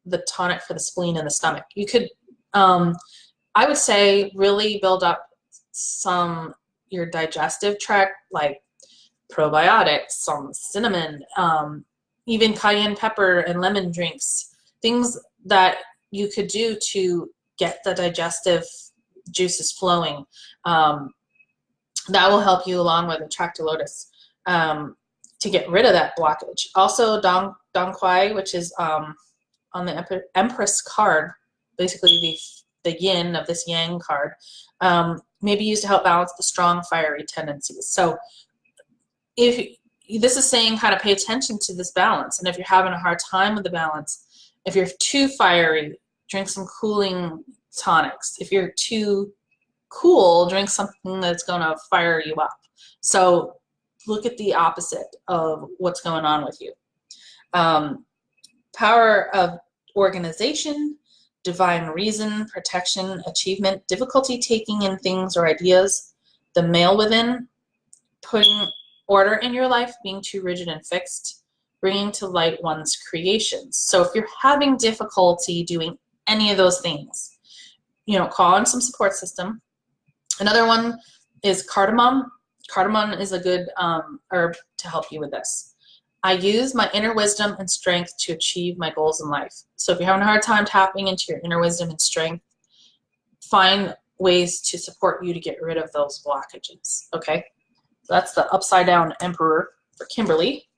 the tonic for the spleen and the stomach. You could, I would say, really build up your digestive tract, like probiotics, some cinnamon, even cayenne pepper and lemon drinks, things that you could do to get the digestive juices flowing. That will help you along with Atractylodes to get rid of that blockage. Also, Dong Quai, which is on the Empress card, basically the yin of this yang card, may be used to help balance the strong fiery tendencies. So if this is saying kind of pay attention to this balance, and if you're having a hard time with the balance, if you're too fiery, drink some cooling tonics. If you're too cool, drink something that's going to fire you up. So look at the opposite of what's going on with you. Power of organization, divine reason, protection, achievement, difficulty taking in things or ideas, the male within, putting order in your life, being too rigid and fixed, bringing to light one's creations. So if you're having difficulty doing any of those things, you know, call in some support system. Another one is cardamom. Cardamom is a good herb to help you with this. I use my inner wisdom and strength to achieve my goals in life. So if you're having a hard time tapping into your inner wisdom and strength, find ways to support you to get rid of those blockages, okay? So that's the upside down emperor for Kimberly.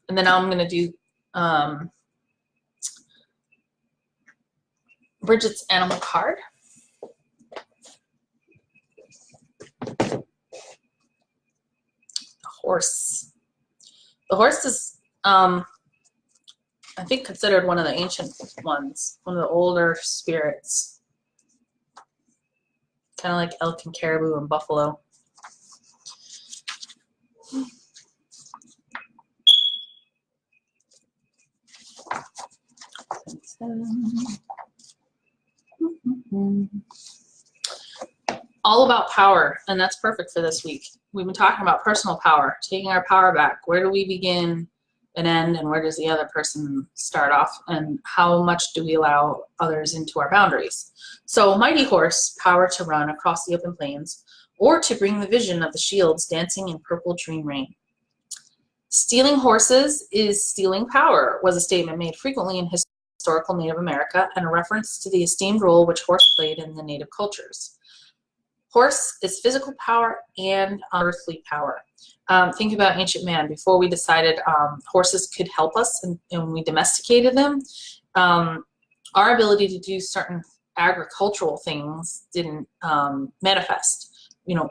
And then now I'm going to do Bridget's animal card. The horse. The horse is, I think, considered one of the ancient ones, one of the older spirits. Kind of like elk and caribou and buffalo. All about power, and that's perfect for this week. We've been talking about personal power, taking our power back. Where do we begin and end, and where does the other person start off, and how much do we allow others into our boundaries? So mighty horse, power to run across the open plains, or to bring the vision of the shields dancing in purple dream rain. Stealing horses is stealing power was a statement made frequently in historical Native America, and a reference to the esteemed role which horse played in the Native cultures. Horse is physical power and earthly power. Think about ancient man. Before we decided horses could help us and we domesticated them, our ability to do certain agricultural things didn't manifest. You know,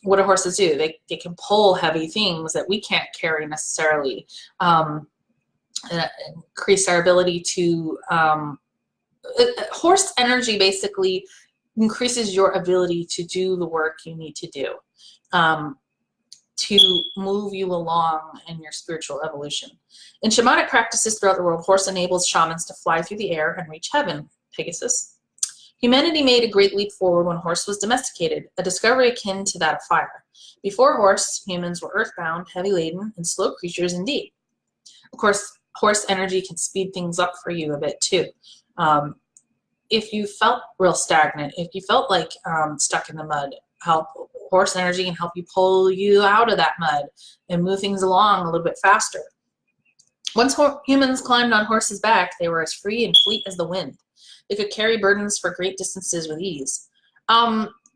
what do horses do? They can pull heavy things that we can't carry necessarily. Increase our ability to horse energy basically increases your ability to do the work you need to do to move you along in your spiritual evolution. In shamanic practices throughout the world, horse enables shamans to fly through the air and reach heaven. Pegasus. Humanity made a great leap forward when horse was domesticated, a discovery akin to that of fire. Before horse, humans were earthbound, heavy laden, and slow creatures indeed. Of course, horse energy can speed things up for you a bit too. If you felt real stagnant, if you felt like stuck in the mud, horse energy can help you pull you out of that mud and move things along a little bit faster. Once humans climbed on horses' back, they were as free and fleet as the wind. They could carry burdens for great distances with ease.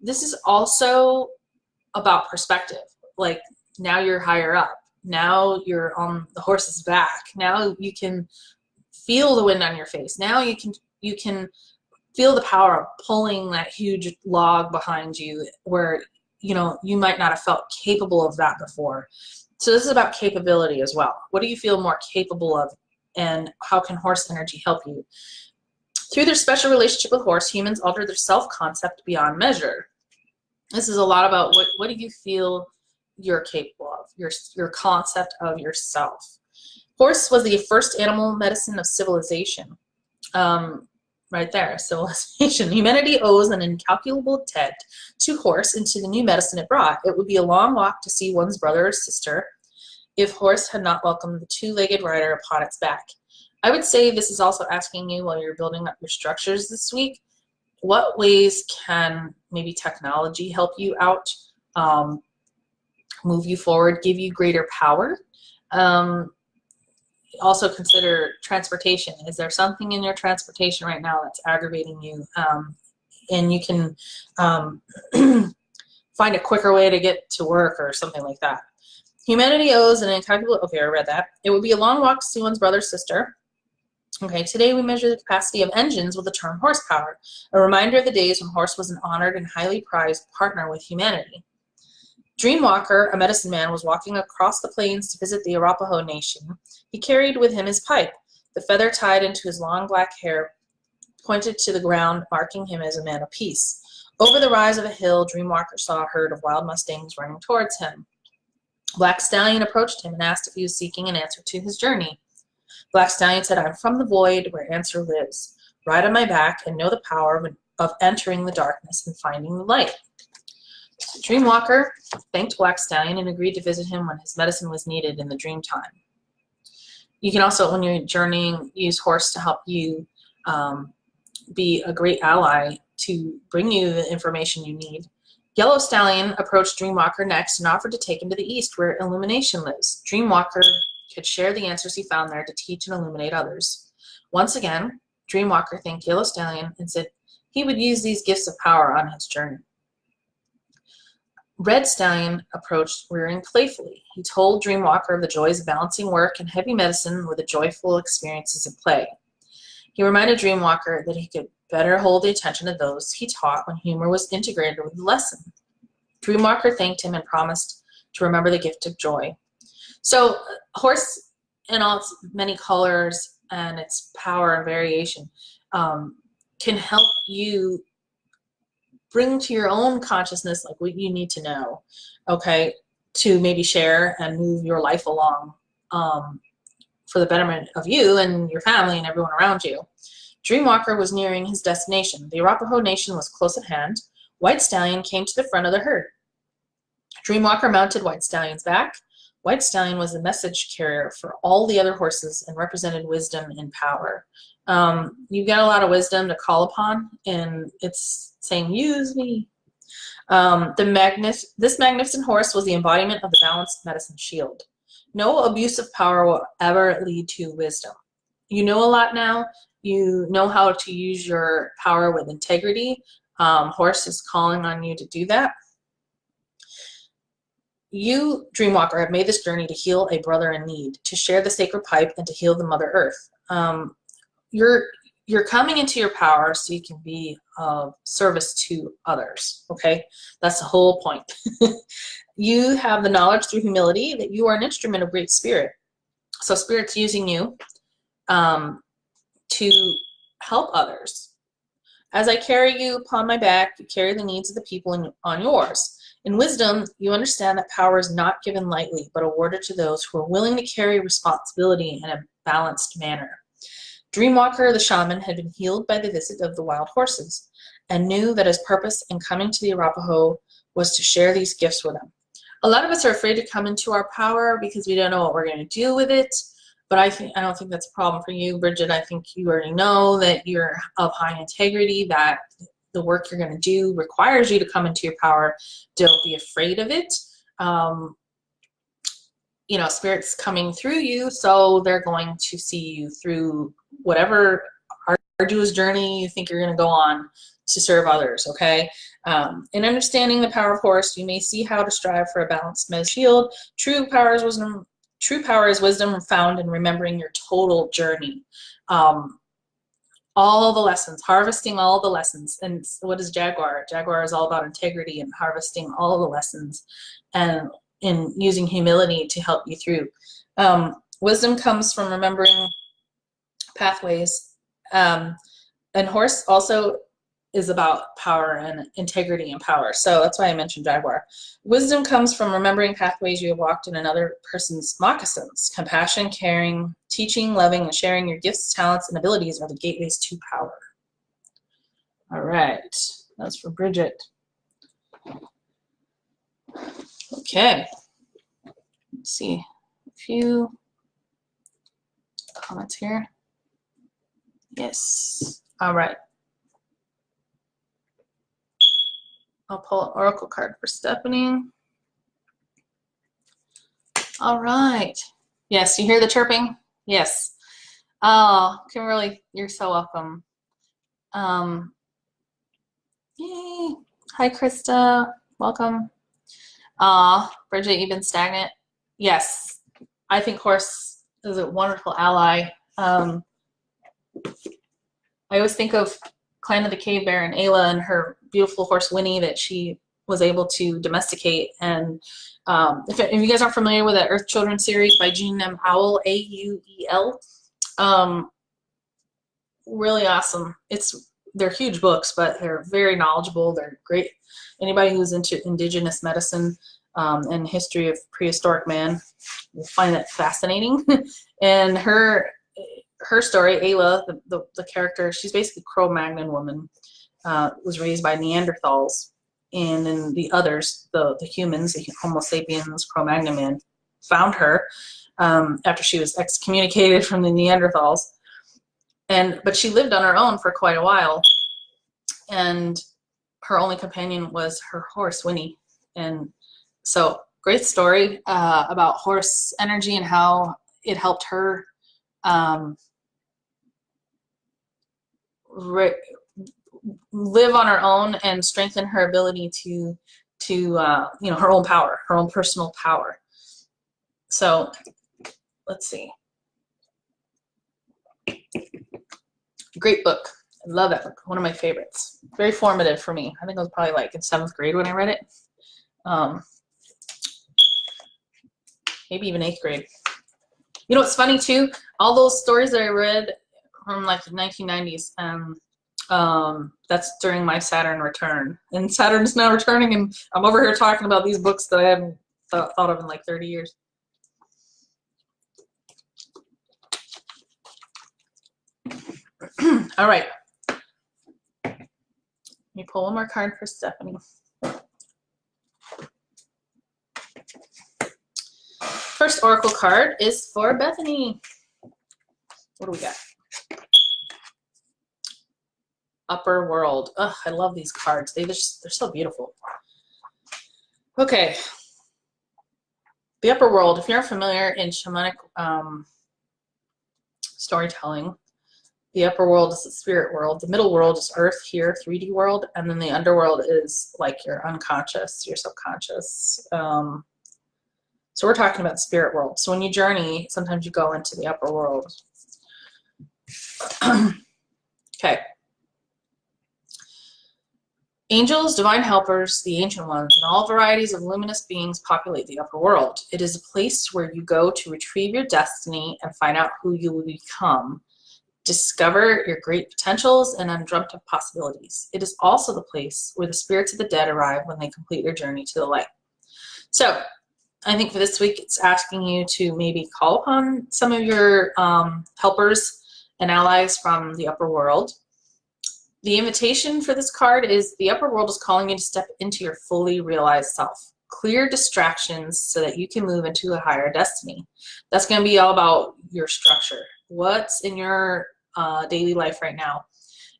This is also about perspective. Like, now you're higher up. Now you're on the horse's back. Now you can feel the wind on your face. Now you can feel the power of pulling that huge log behind you where, you know, you might not have felt capable of that before. So this is about capability as well. What do you feel more capable of, and how can horse energy help you? Through their special relationship with horse, humans alter their self-concept beyond measure. This is a lot about what do you feel you're capable of, your concept of yourself. Horse was the first animal medicine of civilization. Right there, civilization. Humanity owes an incalculable debt to horse and to the new medicine it brought. It would be a long walk to see one's brother or sister if horse had not welcomed the two-legged rider upon its back. I would say this is also asking you, while you're building up your structures this week, what ways can maybe technology help you out, move you forward, give you greater power? Also consider transportation. Is there something in your transportation right now that's aggravating you? And you can find find a quicker way to get to work or something like that. Humanity owes an incalculable, okay, I read that. It would be a long walk to see one's brother or sister. Okay, today we measure the capacity of engines with the term horsepower, a reminder of the days when horse was an honored and highly prized partner with humanity. Dreamwalker, a medicine man, was walking across the plains to visit the Arapaho Nation. He carried with him his pipe. The feather tied into his long black hair pointed to the ground, marking him as a man of peace. Over the rise of a hill, Dreamwalker saw a herd of wild mustangs running towards him. Black Stallion approached him and asked if he was seeking an answer to his journey. Black Stallion said, I'm from the void where answer lives. Ride on my back and know the power of entering the darkness and finding the light. Dreamwalker thanked Black Stallion and agreed to visit him when his medicine was needed in the dream time. You can also, when you're journeying, use horse to help you be a great ally to bring you the information you need. Yellow Stallion approached Dreamwalker next and offered to take him to the east where illumination lives. Dreamwalker could share the answers he found there to teach and illuminate others. Once again, Dreamwalker thanked Yellow Stallion and said he would use these gifts of power on his journey. Red Stallion approached rearing playfully. He told Dreamwalker of the joys of balancing work and heavy medicine with the joyful experiences of play. He reminded Dreamwalker that he could better hold the attention of those he taught when humor was integrated with the lesson. Dreamwalker thanked him and promised to remember the gift of joy. So, horse in all its many colors and its power and variation can help you bring to your own consciousness like what you need to know, okay, to maybe share and move your life along for the betterment of you and your family and everyone around you. Dreamwalker was nearing his destination. The Arapaho Nation was close at hand. White Stallion came to the front of the herd. Dreamwalker mounted White Stallion's back. White Stallion was the message carrier for all the other horses and represented wisdom and power. You've got a lot of wisdom to call upon, and it's saying, use me. This magnificent horse was the embodiment of the balanced medicine shield. No abuse of power will ever lead to wisdom. You know a lot now. You know how to use your power with integrity. Horse is calling on you to do that. You, Dreamwalker, have made this journey to heal a brother in need, to share the sacred pipe, and to heal the Mother Earth. You're coming into your power so you can be of service to others, okay? That's the whole point. You have the knowledge through humility that you are an instrument of great spirit. So Spirit's using you to help others. As I carry you upon my back, you carry the needs of the people on yours. In wisdom, you understand that power is not given lightly, but awarded to those who are willing to carry responsibility in a balanced manner. Dreamwalker, the shaman, had been healed by the visit of the wild horses and knew that his purpose in coming to the Arapaho was to share these gifts with them. A lot of us are afraid to come into our power because we don't know what we're going to do with it, but I don't think that's a problem for you, Bridget. I think you already know that you're of high integrity, that the work you're going to do requires you to come into your power. Don't be afraid of it. You know, Spirit's coming through you, so they're going to see you through whatever arduous journey you think you're going to go on to serve others, okay? In understanding the power of horse, you may see how to strive for a balanced medicine shield. True power is wisdom found in remembering your total journey. All the lessons, harvesting all the lessons. And what is Jaguar? Jaguar is all about integrity and harvesting all the lessons and in using humility to help you through. Wisdom comes from remembering pathways. And horse also is about power and integrity and power. So that's why I mentioned Jaguar. Wisdom comes from remembering pathways you have walked in another person's moccasins. Compassion, caring, teaching, loving, and sharing your gifts, talents, and abilities are the gateways to power. All right, that's for Bridget. Okay, let's see a few comments here. Yes, all right. I'll pull an oracle card for Stephanie. All right. Yes, you hear the chirping? Yes. Oh, Kimberly, you're so welcome. Yay. Hi, Krista. Welcome. Bridget, you've been stagnant. Yes, I think horse is a wonderful ally. I always think of Clan of the Cave Bear and Ayla and her beautiful horse Winnie that she was able to domesticate. And if you guys aren't familiar with the Earth Children series by Jean M. Auel, A-U-E-L, really awesome. They're huge books, but they're very knowledgeable. They're great. Anybody who's into indigenous medicine and history of prehistoric man will find that fascinating. And her story, Ayla, the character, she's basically Cro-Magnon woman, was raised by Neanderthals, and then the others, the humans, the Homo sapiens, Cro-Magnon man, found her after she was excommunicated from the Neanderthals. But she lived on her own for quite a while, and her only companion was her horse, Winnie. And so, great story about horse energy and how it helped her live on her own and strengthen her ability to her own power, her own personal power. So, let's see. Great book. I love that book. One of my favorites. Very formative for me. I think I was probably like in 7th grade when I read it. Maybe even 8th grade. You know what's funny too? All those stories that I read from like the 1990s, that's during my Saturn return. And Saturn's now returning, and I'm over here talking about these books that I haven't thought of in like 30 years. All right. Let me pull one more card for Stephanie. First oracle card is for Bethany. What do we got? Upper World. Ugh, I love these cards. They're so beautiful. Okay. The Upper World. If you're familiar in shamanic storytelling, the upper world is the spirit world. The middle world is Earth here, 3D world, and then the underworld is like your unconscious, your subconscious. So we're talking about the spirit world. So when you journey, sometimes you go into the upper world. Okay. Angels, divine helpers, the ancient ones, and all varieties of luminous beings populate the upper world. It is a place where you go to retrieve your destiny and find out who you will become. Discover your great potentials and undreamt of possibilities. It is also the place where the spirits of the dead arrive when they complete their journey to the light. So I think for this week, it's asking you to maybe call upon some of your helpers and allies from the upper world. The invitation for this card is the upper world is calling you to step into your fully realized self. Clear distractions so that you can move into a higher destiny. That's going to be all about your structure. What's in your daily life right now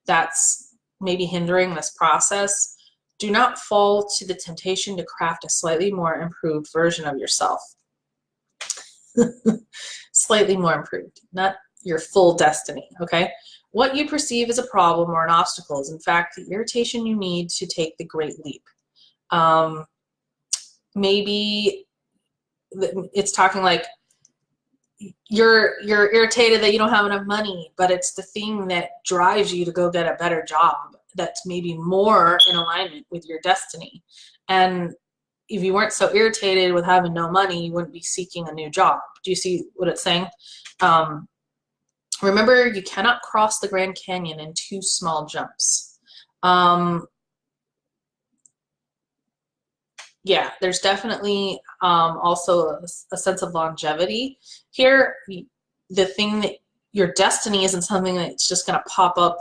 that's maybe hindering this process? Do not fall to the temptation to craft a slightly more improved version of yourself. Slightly more improved, not your full destiny, okay? What you perceive as a problem or an obstacle is in fact the irritation you need to take the great leap. Maybe it's talking like you're irritated that you don't have enough money, but it's the thing that drives you to go get a better job that's maybe more in alignment with your destiny. And if you weren't so irritated with having no money, you wouldn't be seeking a new job. Do you see what it's saying? Remember, you cannot cross the Grand Canyon in 2 small jumps. Yeah, there's definitely also a sense of longevity here. The thing that your destiny isn't something that's just going to pop up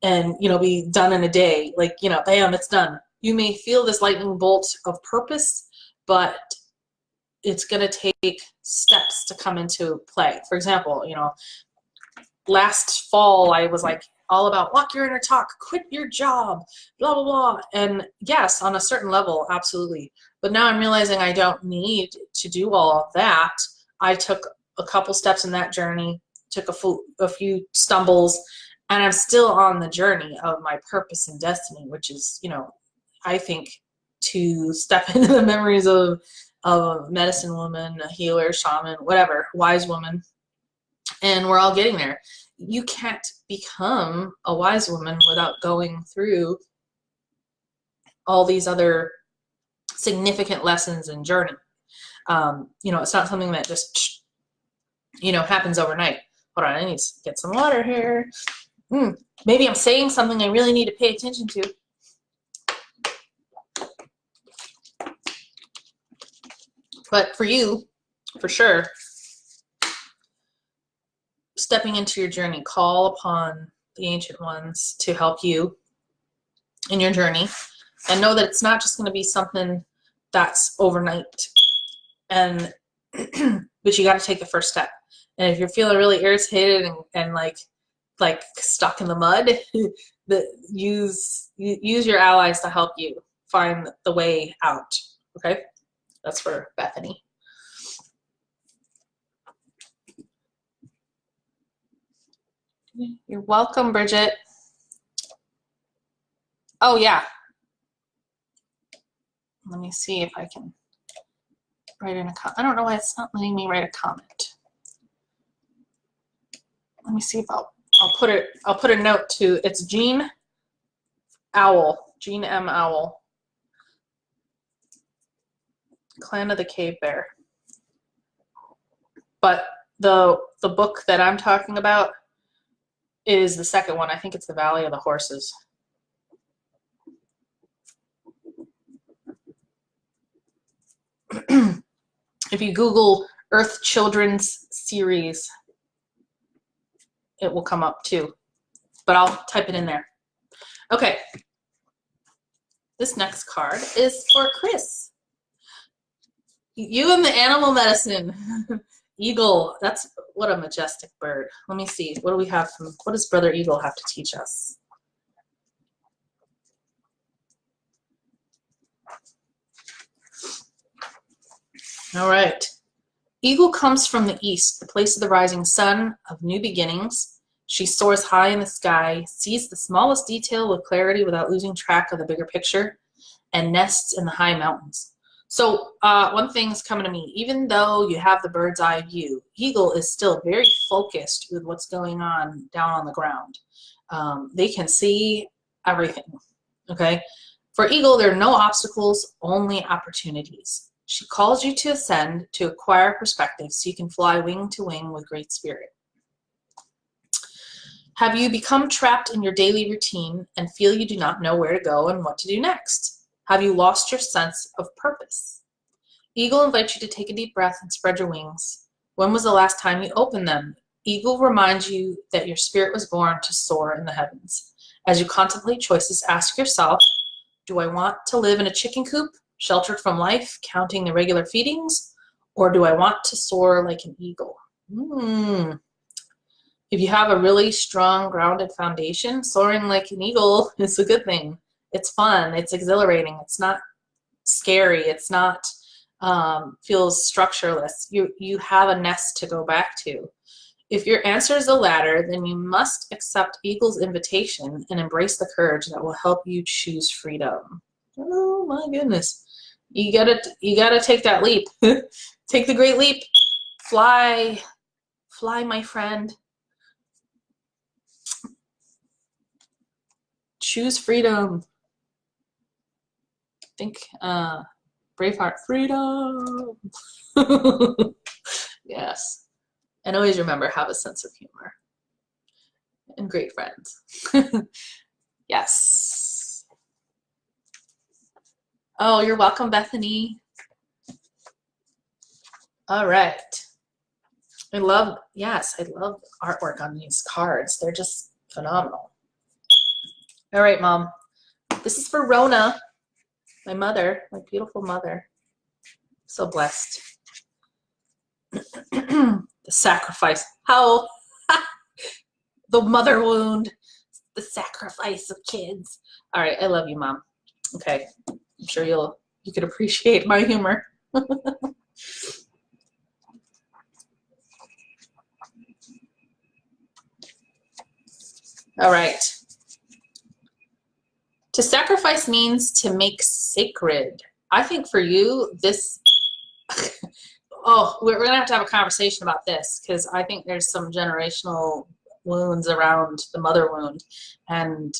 and, you know, be done in a day. Like, you know, bam, it's done. You may feel this lightning bolt of purpose, but it's going to take steps to come into play. For example, you know, last fall I was like all about walk your inner talk, quit your job, blah, blah, blah. And yes, on a certain level, absolutely. But now I'm realizing I don't need to do all of that. I took a couple steps in that journey, took a few stumbles, and I'm still on the journey of my purpose and destiny, which is, you know, I think to step into the memories of a medicine woman, a healer, shaman, whatever, wise woman. And we're all getting there. You can't become a wise woman without going through all these other significant lessons and journey. You know, it's not something that just, you know, happens overnight. Hold on, I need to get some water here. Maybe I'm saying something I really need to pay attention to. But for you, for sure, stepping into your journey, call upon the ancient ones to help you in your journey, and know that it's not just going to be something that's overnight. And but you got to take the first step. And if you're feeling really irritated and like stuck in the mud, use your allies to help you find the way out. Okay, that's for Bethany. You're welcome, Bridget. Oh yeah. Let me see if I can write in a comment. I don't know why it's not letting me write a comment. Let me see if I'll put a note to, it's Jean Owl, Jean M. Owl, Clan of the Cave Bear. But the book that I'm talking about is the second one. I think it's The Valley of the Horses. If you Google Earth Children's series, it will come up too. But I'll type it in there. Okay. This next card is for Chris. You and the animal medicine. Eagle. That's what a majestic bird. Let me see. What do we have from, what does Brother Eagle have to teach us? All right. Eagle comes from the east, the place of the rising sun, of new beginnings. She soars high in the sky, sees the smallest detail with clarity without losing track of the bigger picture, and nests in the high mountains. So one thing's coming to me. Even though you have the bird's eye view, Eagle is still very focused with what's going on down on the ground. They can see everything, okay? For Eagle, there are no obstacles, only opportunities. She calls you to ascend, to acquire perspective, so you can fly wing to wing with great spirit. Have you become trapped in your daily routine and feel you do not know where to go and what to do next? Have you lost your sense of purpose? Eagle invites you to take a deep breath and spread your wings. When was the last time you opened them? Eagle reminds you that your spirit was born to soar in the heavens. As you contemplate choices, ask yourself, do I want to live in a chicken coop, sheltered from life, counting the regular feedings, or do I want to soar like an eagle? If you have a really strong, grounded foundation, soaring like an eagle is a good thing. It's fun. It's exhilarating. It's not scary. It's not feels structureless. You have a nest to go back to. If your answer is the latter, then you must accept Eagle's invitation and embrace the courage that will help you choose freedom. Oh my goodness. You gotta take that leap. Take the great leap. Fly, my friend. Choose freedom. Think Braveheart, freedom. Yes. And always remember, have a sense of humor. And great friends. Yes. Oh, you're welcome, Bethany. All right. I love artwork on these cards. They're just phenomenal. All right, Mom. This is for Rona, my mother, my beautiful mother. So blessed. The sacrifice. How? The mother wound. The sacrifice of kids. All right, I love you, Mom. Okay, I'm sure you could appreciate my humor. All right. To sacrifice means to make sacred. I think for you, this, oh, we're going to have a conversation about this, because I think there's some generational wounds around the mother wound. And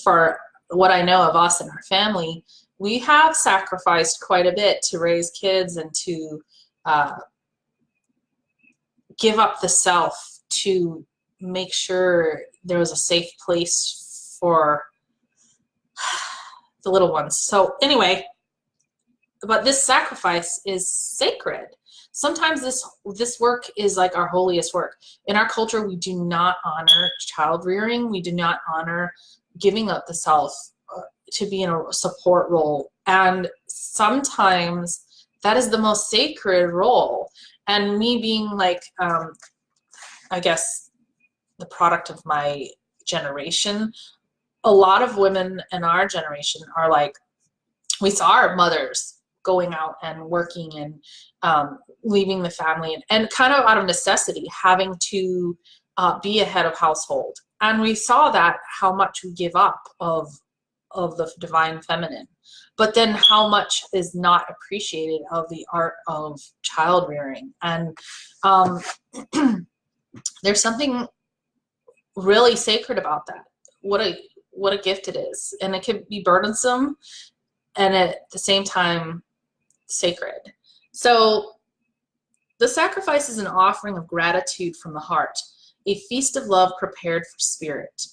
for what I know of us and our family, we have sacrificed quite a bit to raise kids and to give up the self to make sure there was a safe place for the little ones. So anyway, but this sacrifice is sacred. Sometimes this work is like our holiest work. In our culture, we do not honor child rearing. We do not honor giving up the self to be in a support role. And sometimes that is the most sacred role. And me being like, I guess, the product of my generation, a lot of women in our generation are like, we saw our mothers going out and working and leaving the family and kind of out of necessity having to be a head of household. And we saw that how much we give up of the divine feminine, but then how much is not appreciated of the art of child rearing. And there's something really sacred about that. What a gift it is. And it can be burdensome and at the same time sacred. So the sacrifice is an offering of gratitude from the heart, a feast of love prepared for spirit.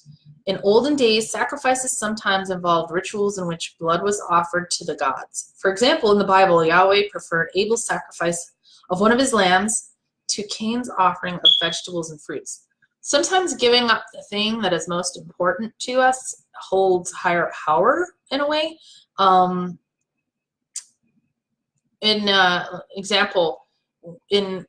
In olden days, sacrifices sometimes involved rituals in which blood was offered to the gods. For example, in the Bible, Yahweh preferred Abel's sacrifice of one of his lambs to Cain's offering of vegetables and fruits. Sometimes giving up the thing that is most important to us holds higher power in a way. Example, in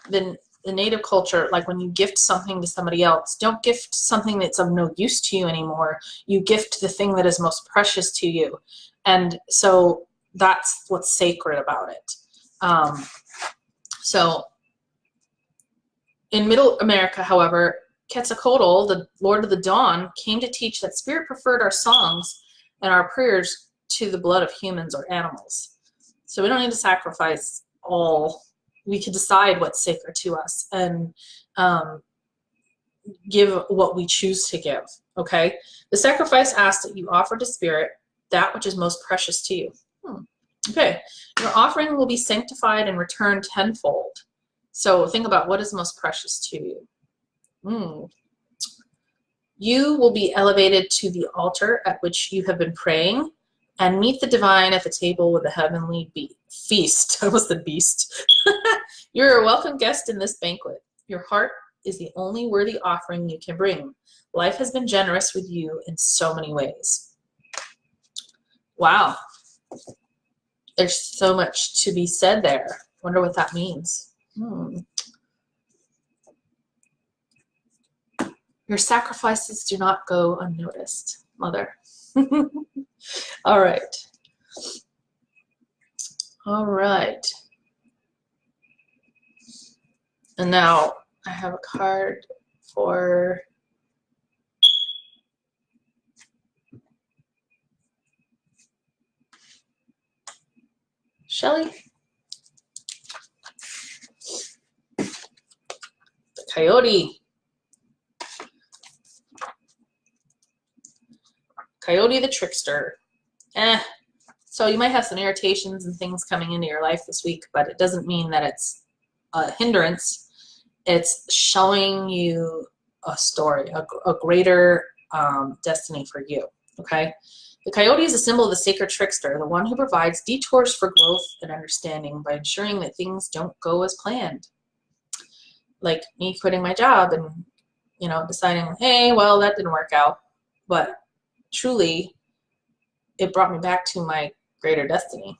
the native culture, like when you gift something to somebody else, don't gift something that's of no use to you anymore. You gift the thing that is most precious to you. And so that's what's sacred about it. So in Middle America, however, Quetzalcoatl, the Lord of the Dawn, came to teach that spirit preferred our songs and our prayers to the blood of humans or animals. So we don't need to sacrifice all. We can decide what's sacred to us and give what we choose to give, okay? The sacrifice asks that you offer to spirit that which is most precious to you. Okay, your offering will be sanctified and returned tenfold. So think about what is most precious to you. You will be elevated to the altar at which you have been praying and meet the divine at the table with the heavenly feast. I was the beast. You're a welcome guest in this banquet. Your heart is the only worthy offering you can bring. Life has been generous with you in so many ways. Wow. There's so much to be said there. Wonder what that means. Your sacrifices do not go unnoticed, Mother. All right. All right. And now I have a card for Shelly. The Coyote. Coyote the Trickster. So you might have some irritations and things coming into your life this week, but it doesn't mean that it's a hindrance. It's showing you a story, a greater destiny for you, okay? The coyote is a symbol of the sacred trickster, the one who provides detours for growth and understanding by ensuring that things don't go as planned. Like me quitting my job and, you know, deciding, hey, well, that didn't work out. But truly, it brought me back to my greater destiny.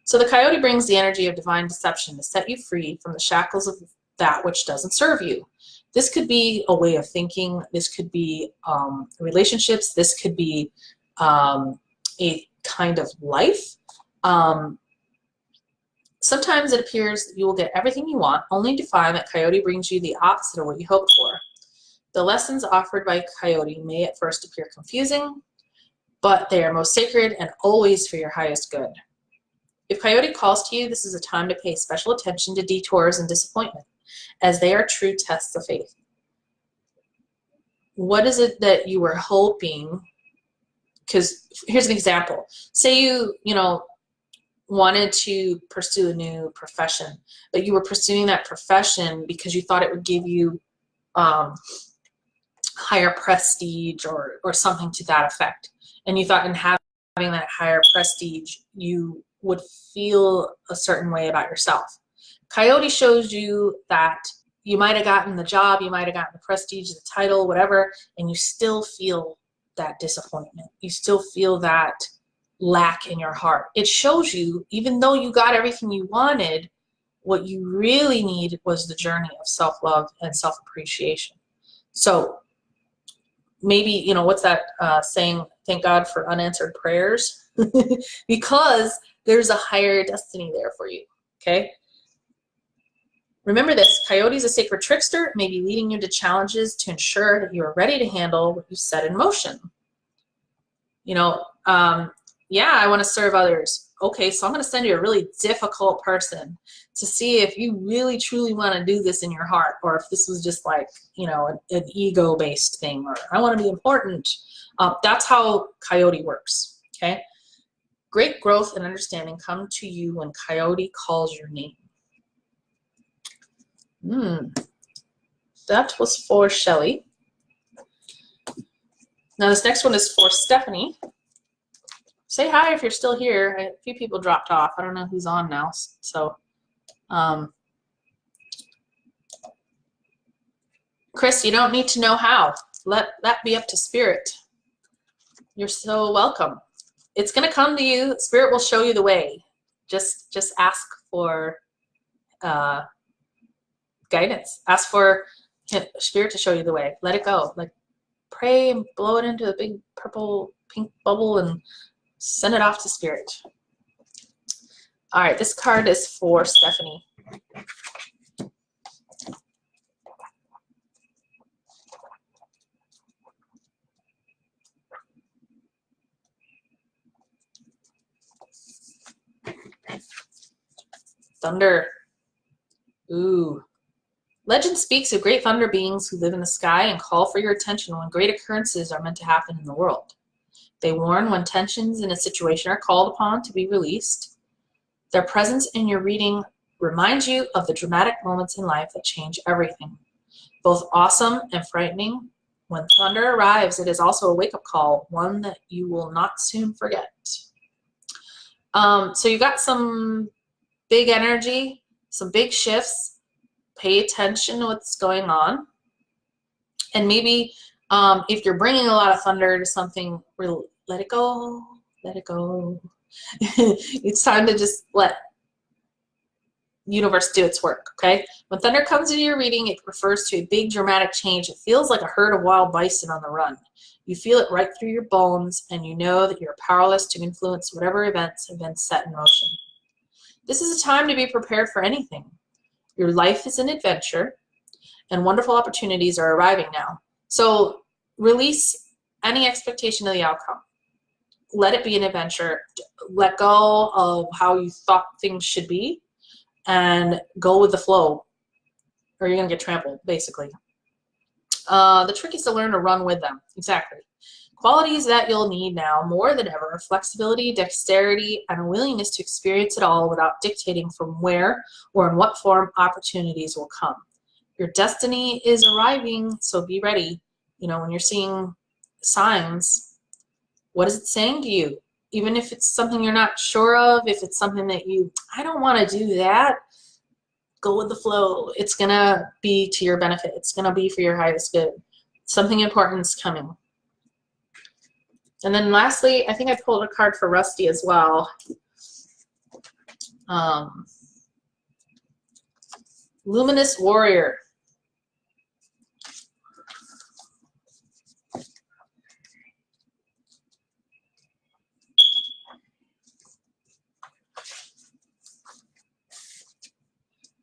So the coyote brings the energy of divine deception to set you free from the shackles of that which doesn't serve you. This could be a way of thinking. This could be relationships. This could be a kind of life. Sometimes it appears that you will get everything you want, only to find that coyote brings you the opposite of what you hoped for. The lessons offered by coyote may at first appear confusing, but they are most sacred and always for your highest good. If Coyote calls to you, this is a time to pay special attention to detours and disappointment, as they are true tests of faith. What is it that you were hoping? Because here's an example. Say you wanted to pursue a new profession, but you were pursuing that profession because you thought it would give you higher prestige or something to that effect. And you thought in having that higher prestige, you would feel a certain way about yourself. Coyote shows you that you might have gotten the job, you might have gotten the prestige, the title, whatever, and you still feel that disappointment. You still feel that lack in your heart. It shows you, even though you got everything you wanted, what you really needed was the journey of self-love and self-appreciation. So maybe, what's that saying? Thank God for unanswered prayers. Because there's a higher destiny there for you, okay? Remember this, Coyote is a sacred trickster, may be leading you to challenges to ensure that you are ready to handle what you set in motion. Yeah, I want to serve others. Okay, so I'm going to send you a really difficult person to see if you really truly want to do this in your heart, or if this was just like, an ego-based thing, or I want to be important. That's how Coyote works, okay? Great growth and understanding come to you when Coyote calls your name. That was for Shelly. Now this next one is for Stephanie. Say hi if you're still here. A few people dropped off. I don't know who's on now. So, Chris, you don't need to know how. Let that be up to Spirit. You're so welcome. It's going to come to you. Spirit will show you the way. Just ask for guidance. Ask for Spirit to show you the way. Let it go. Like, pray and blow it into the big purple pink bubble and send it off to Spirit. All right, this card is for Stephanie. Thunder. Ooh. Legend speaks of great thunder beings who live in the sky and call for your attention when great occurrences are meant to happen in the world. They warn when tensions in a situation are called upon to be released. Their presence in your reading reminds you of the dramatic moments in life that change everything, both awesome and frightening. When thunder arrives, it is also a wake-up call, one that you will not soon forget. So you got some big energy, some big shifts. Pay attention to what's going on. And maybe if you're bringing a lot of thunder to something, let it go, let it go. It's time to just let universe do its work, okay? When thunder comes into your reading, it refers to a big dramatic change. It feels like a herd of wild bison on the run. You feel it right through your bones, and you know that you're powerless to influence whatever events have been set in motion. This is a time to be prepared for anything. Your life is an adventure, and wonderful opportunities are arriving now. So release any expectation of the outcome. Let it be an adventure. Let go of how you thought things should be, and go with the flow, or you're going to get trampled, basically. The trick is to learn to run with them. Exactly. Qualities that you'll need now more than ever are flexibility, dexterity, and a willingness to experience it all without dictating from where or in what form opportunities will come. Your destiny is arriving, so be ready. When you're seeing signs, what is it saying to you? Even if it's something you're not sure of, if it's something that I don't want to do that, go with the flow. It's going to be to your benefit. It's going to be for your highest good. Something important is coming. And then lastly, I think I pulled a card for Rusty as well. Luminous Warrior.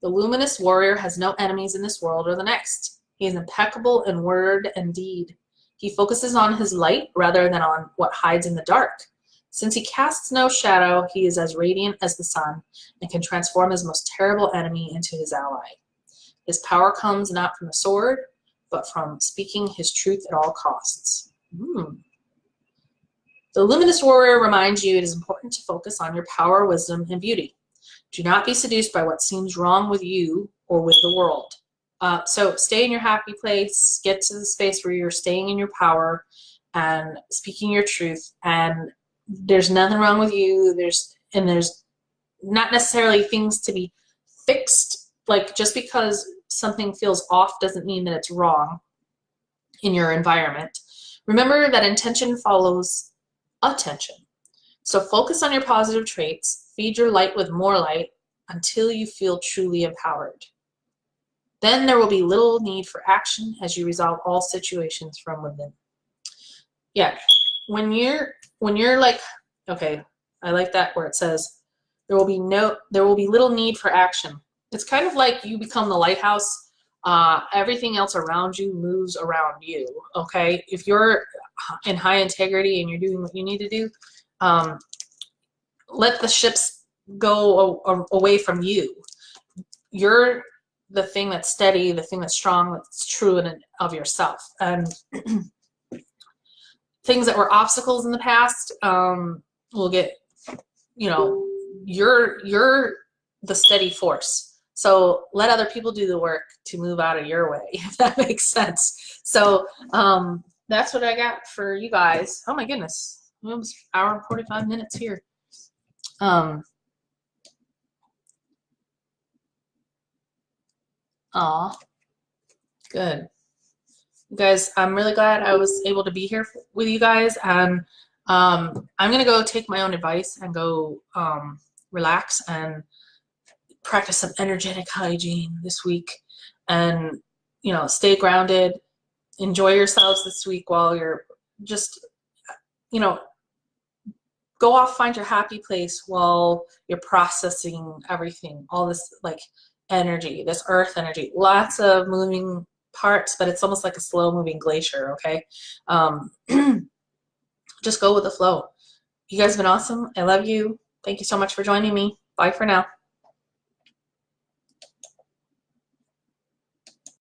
The Luminous Warrior has no enemies in this world or the next. He is impeccable in word and deed. He focuses on his light rather than on what hides in the dark. Since he casts no shadow, he is as radiant as the sun and can transform his most terrible enemy into his ally. His power comes not from the sword, but from speaking his truth at all costs. The luminous warrior reminds you it is important to focus on your power, wisdom, and beauty. Do not be seduced by what seems wrong with you or with the world. So stay in your happy place, get to the space where you're staying in your power and speaking your truth, and there's nothing wrong with you. There's not necessarily things to be fixed. Like, just because something feels off doesn't mean that it's wrong in your environment. Remember that intention follows attention. So focus on your positive traits, feed your light with more light until you feel truly empowered. Then there will be little need for action as you resolve all situations from within. Yeah, when you're like, okay, I like that where it says there will be little need for action. It's kind of like you become the lighthouse. Everything else around you moves around you. Okay, if you're in high integrity and you're doing what you need to do, let the ships go away from you. You're the thing that's steady, the thing that's strong, that's true of yourself. And things that were obstacles in the past will get, you're the steady force. So let other people do the work to move out of your way, if that makes sense. So that's what I got for you guys. Oh my goodness, almost an hour and 45 minutes here. Aw, good. You guys, I'm really glad I was able to be here with you guys, and I'm gonna go take my own advice and go relax and practice some energetic hygiene this week, and stay grounded. Enjoy yourselves this week while you're just go off, find your happy place while you're processing everything, all this like energy, this earth energy, lots of moving parts, but it's almost like a slow moving glacier. Okay, just go with the flow. You guys have been awesome. I love you. Thank you so much for joining me. Bye for now.